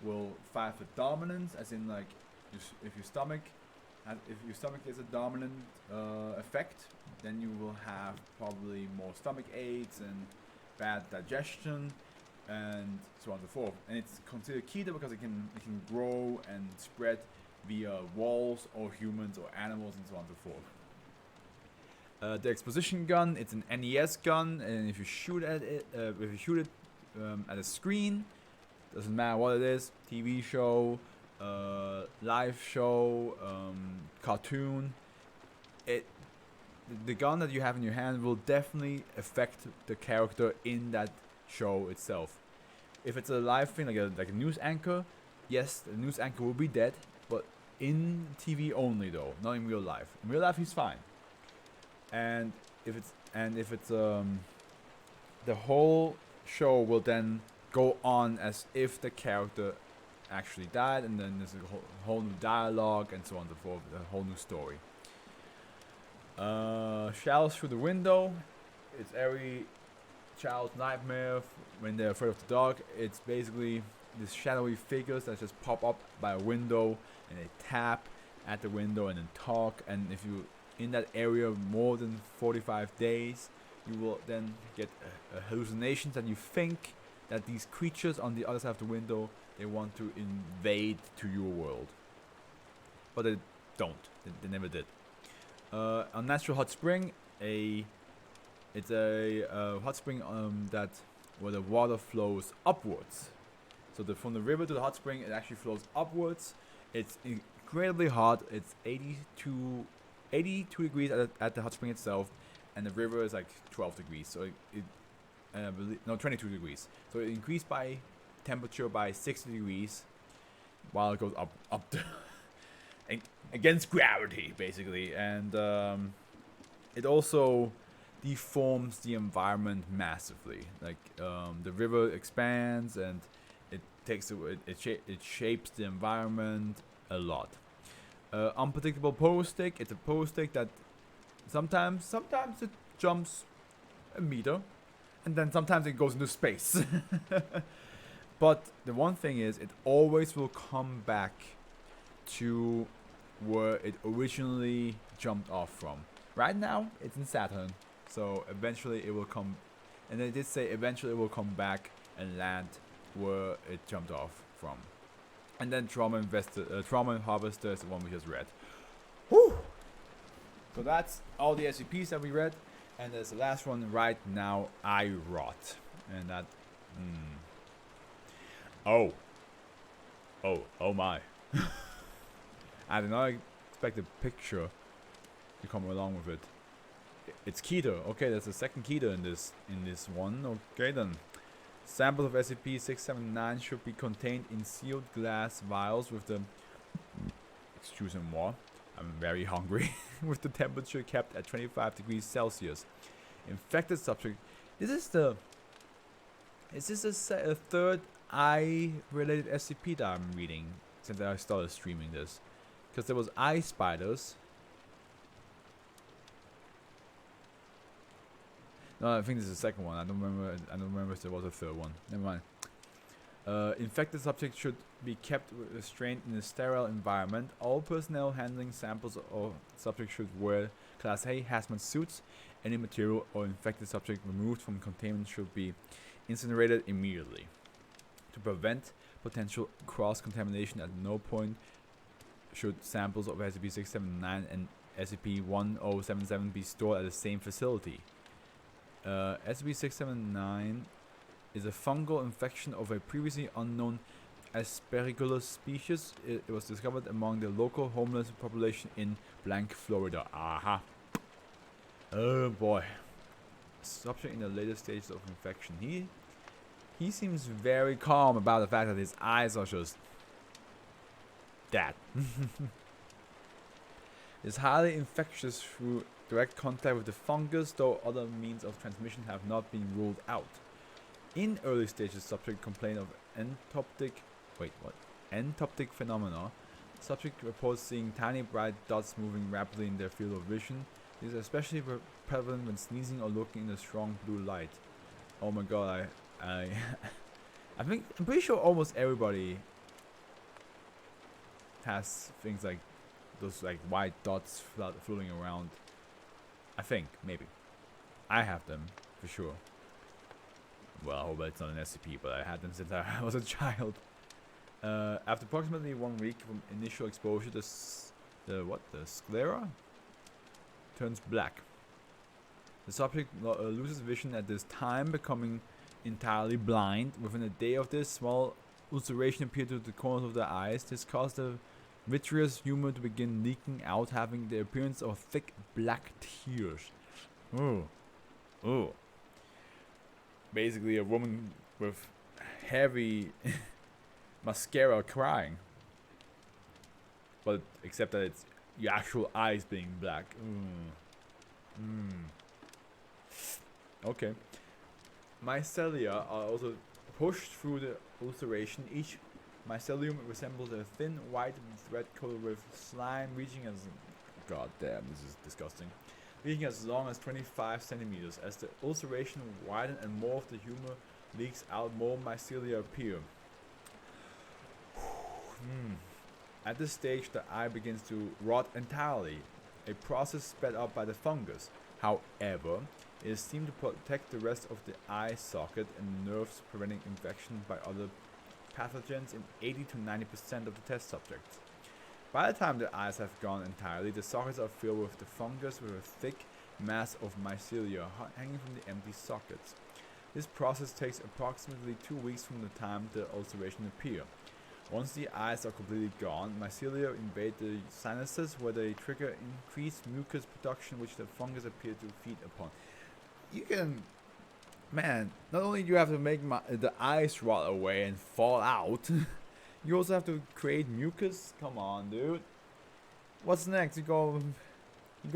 [SPEAKER 1] will fight for dominance, as in like if your stomach is a dominant effect, then you will have probably more stomach aches and bad digestion and so on and so forth. And it's considered keto because it can grow and spread via walls or humans or animals and so on and so forth. The exposition gun, it's an NES gun, and if you shoot at it, at a screen, doesn't matter what it is, TV show, live show, cartoon, the gun that you have in your hand will definitely affect the character in that show itself. If it's a live thing, like a news anchor, yes, the news anchor will be dead, but in TV only though, not in real life. In real life, he's fine. And if it's the whole show will then go on as if the character actually died, and then there's a whole new dialogue and so on and so forth, a whole new story. Shadows through the window. It's every child's nightmare when they're afraid of the dark. It's basically these shadowy figures that just pop up by a window, and they tap at the window and then talk, and if you in that area more than 45 days, you will then get hallucinations that you think that these creatures on the other side of the window, they want to invade to your world. But they don't. They never did. Unnatural hot spring. It's a hot spring that where the water flows upwards. So from the river to the hot spring, it actually flows upwards. It's incredibly hot. It's 82 degrees at the hot spring itself, and the river is like 12 degrees. So 22 degrees. So it increased by temperature by 60 degrees, while it goes up against gravity, basically. And it also deforms the environment massively. Like the river expands, and it shapes the environment a lot. Unpredictable pole stick. It's a pole stick that sometimes it jumps a meter, and then sometimes it goes into space. But the one thing is, it always will come back to where it originally jumped off from. Right now, it's in Saturn, so eventually it will come. And they did say eventually it will come back and land where it jumped off from. And then Trauma Harvester is the one we just read. Whew! So that's all the SCPs that we read. And there's the last one right now, I Rot. And that... Oh my. I did not expect a picture to come along with it. It's keto. Okay, there's a second keto in this one. Okay then. Samples of SCP-679 should be contained in sealed glass vials with the... Excusez-moi. I'm very hungry. With the temperature kept at 25 degrees Celsius. Infected subject. Is this a third eye-related SCP that I'm reading since I started streaming this? Because there was eye spiders. No, I think this is the second one. I don't remember if there was a third one. Never mind. Infected subjects should be kept restrained in a sterile environment. All personnel handling samples or subjects should wear Class A hazmat suits. Any material or infected subject removed from containment should be incinerated immediately. To prevent potential cross-contamination. At no point should samples of SCP-679 and SCP-1077 be stored at the same facility. SCP-679 is a fungal infection of a previously unknown Aspergillus species. It was discovered among the local homeless population in blank, Florida. Aha. Oh boy. Subject in the later stages of infection. He seems very calm about the fact that his eyes are just that. It's highly infectious through direct contact with the fungus, though other means of transmission have not been ruled out. In early stages, subject complained of entoptic phenomena. Subject reports seeing tiny bright dots moving rapidly in their field of vision. This is especially prevalent when sneezing or looking in the strong blue light. Oh my god, I'm pretty sure almost everybody has things like those like white dots floating around. I think, maybe. I have them, for sure. Well, I hope it's not an SCP, but I had them since I was a child. After approximately 1 week from initial exposure, the sclera turns black. The subject loses vision at this time, becoming entirely blind. Within a day of this, small ulceration appeared to the corners of the eyes. This caused the vitreous humor to begin leaking out, having the appearance of thick black tears. Oh. Basically a woman with heavy mascara crying. But except that it's your actual eyes being black. Okay. Mycelia are also pushed through the ulceration. Each mycelium resembles a thin white thread coated with slime reaching as... God damn, this is disgusting. Reaching as long as 25 centimeters. As the ulceration widens and more of the humor leaks out, more mycelia appear. At this stage, the eye begins to rot entirely, a process sped up by the fungus. However, it is seemed to protect the rest of the eye socket and nerves, preventing infection by other pathogens in 80 to 90% of the test subjects. By the time the eyes have gone entirely, the sockets are filled with the fungus with a thick mass of mycelia hanging from the empty sockets. This process takes approximately 2 weeks from the time the ulceration appear. Once the eyes are completely gone, mycelia invade the sinuses where they trigger increased mucus production, which the fungus appear to feed upon. You can... Man, not only do you have to make the eyes rot away and fall out, you also have to create mucus? Come on, dude. What's next? You go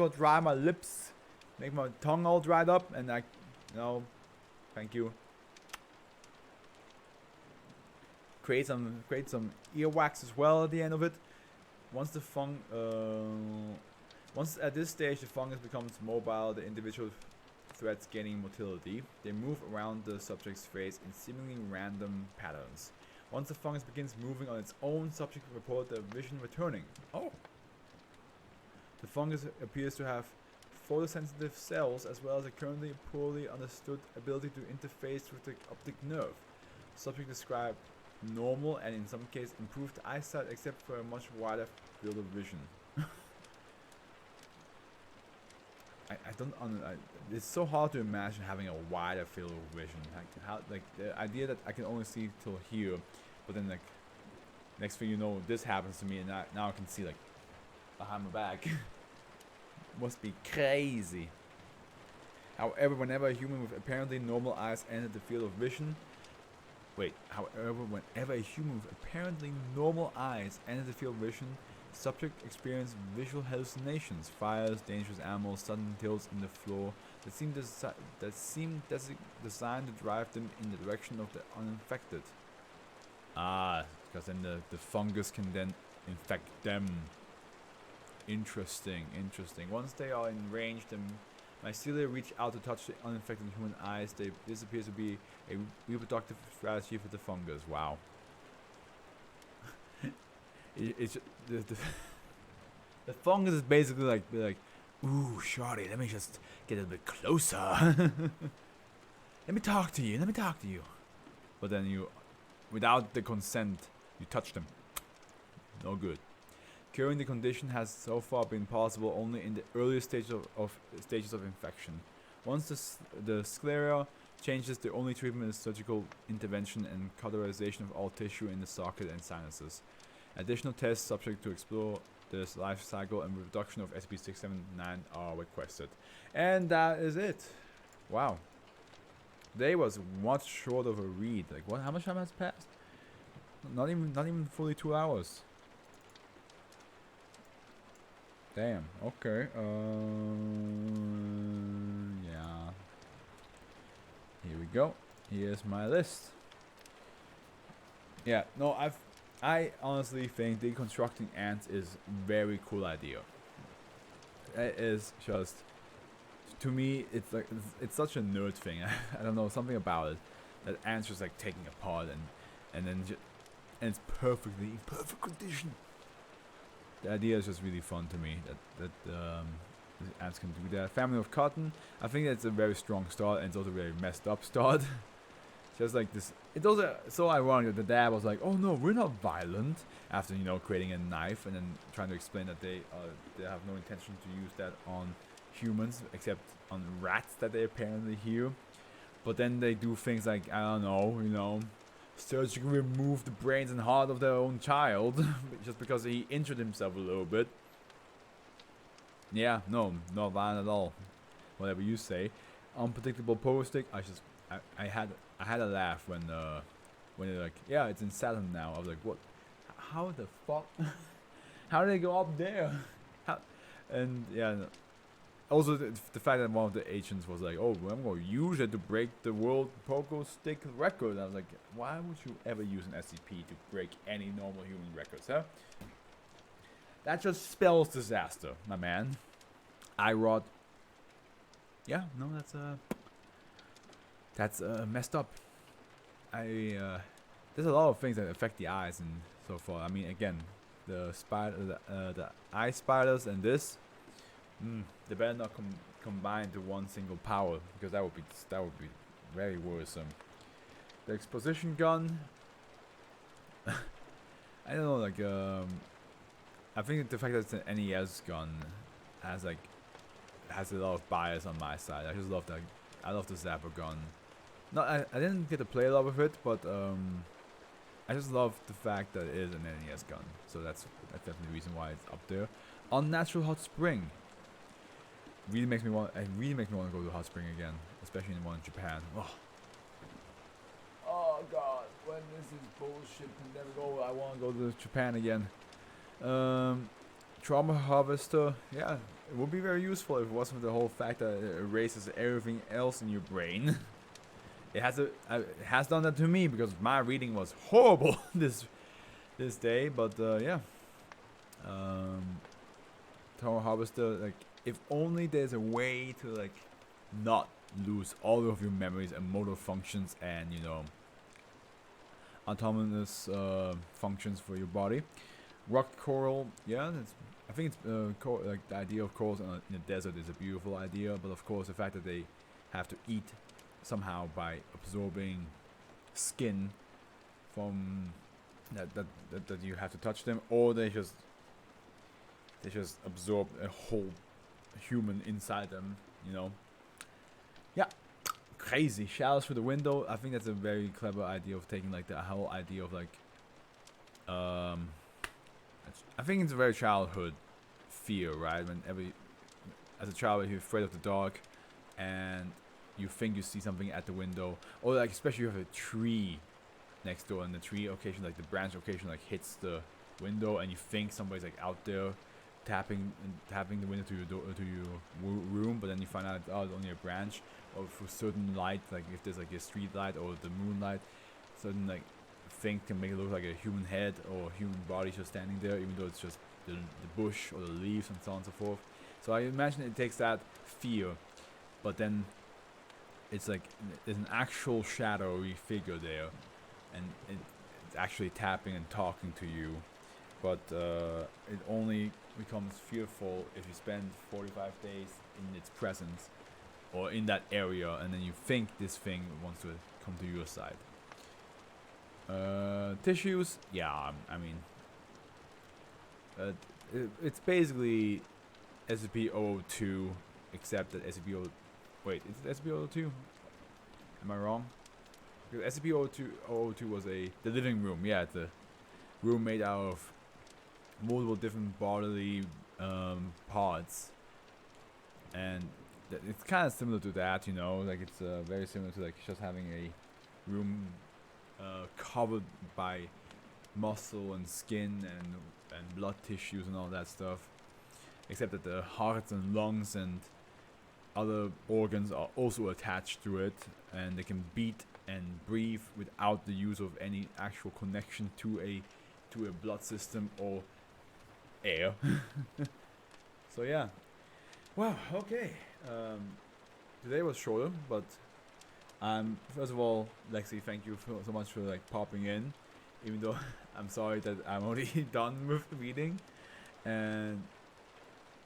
[SPEAKER 1] dry my lips, make my tongue all dried up, and no, thank you. Create some earwax as well at the end of it. Once at this stage the fungus becomes mobile, the individual threads gaining motility. They move around the subject's face in seemingly random patterns. Once the fungus begins moving on its own, subject report the vision returning. Oh! The fungus appears to have photosensitive cells as well as a currently poorly understood ability to interface with the optic nerve. Subject described normal and in some cases improved eyesight except for a much wider field of vision. It's so hard to imagine having a wider field of vision. The idea that I can only see till here, but then next thing you know, this happens to me, and now I can see behind my back. Must be crazy. However, whenever a human with apparently normal eyes entered the field of vision, whenever a human with apparently normal eyes entered the field of vision, subject experienced visual hallucinations, fires, dangerous animals, sudden tilts in the floor that seemed designed to drive them in the direction of the uninfected. Because then the fungus can then infect them. Interesting. Once they are in range, the mycelia reach out to touch the uninfected human eyes. This appears to be a reproductive strategy for the fungus. Wow. The fungus is basically like, ooh, shorty, let me just get a bit closer. Let me talk to you. But then without the consent, you touch them. No good. Curing the condition has so far been possible only in the earliest stages of infection. Once the sclera changes, the only treatment is surgical intervention and cauterization of all tissue in the socket and sinuses. Additional tests subject to explore this life cycle and reduction of SCP-679 are requested. And that is it. Wow. Today was much short of a read. Like what? How much time has passed? Not even fully 2 hours. Damn. Okay. Yeah. Here we go. Here's my list. Yeah. No, I honestly think deconstructing ants is a very cool idea. It is just, to me, it's like it's such a nerd thing. I don't know, something about it that ants just like taking apart and then and it's perfectly in perfect condition. The idea is just really fun to me that the ants can do that. Family of cotton. I think that's a very strong start, and it's also a very messed up start. Just like this, it's also so ironic that the dad was like, "Oh no, we're not violent," after creating a knife and then trying to explain that they have no intention to use that on humans except on rats that they apparently hear. But then they do things like, I don't know, surgically remove the brains and heart of their own child just because he injured himself a little bit. Yeah, no, not violent at all. Whatever you say. Unpredictable power stick. I had a laugh when they're like, yeah, it's in Saturn now. I was like, what? How the fuck? How did they go up there? And yeah. Also, the fact that one of the agents was like, "Oh, I'm going to use it to break the world pogo stick record." I was like, "Why would you ever use an SCP to break any normal human records, huh?" That just spells disaster, my man. I rot. Yeah, no, that's messed up. There's a lot of things that affect the eyes and so forth. I mean, again, the eye spiders and this. They better not combine to one single power, because that would be very worrisome. The exposition gun. I don't know, like I think the fact that it's an NES gun has a lot of bias on my side. I just love that. I love the Zapper gun. I didn't get to play a lot with it, but I just love the fact that it is an NES gun. So that's definitely the reason why it's up there. Unnatural hot spring. Really makes me want to go to hot spring again, especially in the one in Japan. Oh god, when this is bullshit pandemic over, I want to go to Japan again. Trauma harvester, yeah, it would be very useful if it wasn't for the whole fact that it erases everything else in your brain. It has done that to me because my reading was horrible this day, but yeah. Trauma harvester, like, if only there's a way to like not lose all of your memories and motor functions and autonomous functions for your body. Rock coral, yeah, I think it's like the idea of corals in the desert is a beautiful idea, but of course the fact that they have to eat somehow by absorbing skin from that you have to touch them, or they just absorb a whole human inside them, Yeah, crazy. Shadows through the window. I think that's a very clever idea of taking like the whole idea of like, I think it's a very childhood fear, right? As a child, you're afraid of the dark, and you think you see something at the window, or like especially you have a tree next door, and the tree occasionally, like the branch occasionally like hits the window, and you think somebody's like out there tapping the window to your room, but then you find out it's only a branch, or for certain light, like if there's like a street light or the moonlight, certain like thing can make it look like a human head or a human body just standing there, even though it's just the bush or the leaves and so on and so forth. So I imagine it takes that fear, but then it's like there's an actual shadowy figure there, and it's actually tapping and talking to you. But it only becomes fearful if you spend 45 days in its presence or in that area, and then you think this thing wants to come to your side. Tissues, yeah, I mean, it's basically SCP-002, except that SCP-0... Wait, is it SCP-002? Am I wrong? Because SCP-002 was the living room. Yeah, it's a room made out of multiple different bodily parts. And it's kind of similar to that, you know, like it's very similar to like just having a room covered by muscle and skin and blood tissues and all that stuff. Except that the hearts and lungs and other organs are also attached to it, and they can beat and breathe without the use of any actual connection to a blood system or air. So yeah. Wow. Okay. Today was shorter, but first of all, Lexi, thank you so much for like popping in, even though I'm sorry that I'm already done with the reading, and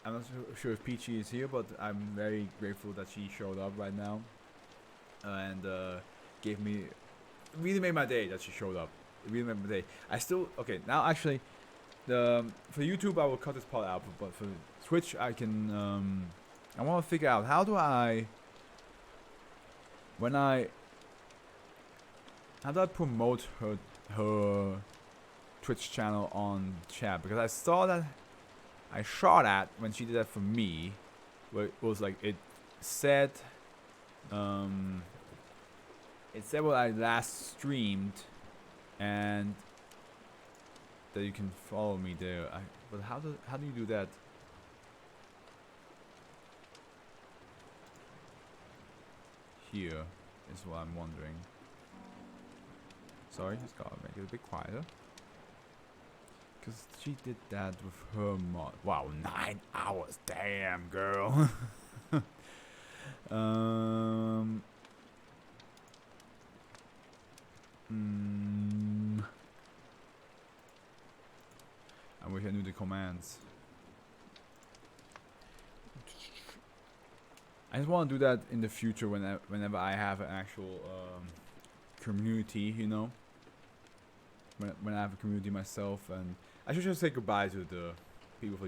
[SPEAKER 1] I'm not sure if Peachy is here, but I'm very grateful that she showed up right now, and really made my day that she showed up. It really made my day. Okay, now actually, for YouTube I will cut this part out, but for Twitch I can, I want to figure out how do I promote her Twitch channel on chat, because I saw that when she did that for me, where it was like it said what I last streamed, and that you can follow me there. But how do you do that? Here is what I'm wondering. Sorry, just gotta make it a bit quieter. Because she did that with her mod. Wow, 9 hours. Damn, girl. I wish I knew the commands. I just want to do that in the future whenever I have an actual community, you know. When I have a community myself, and I should just say goodbye to the people for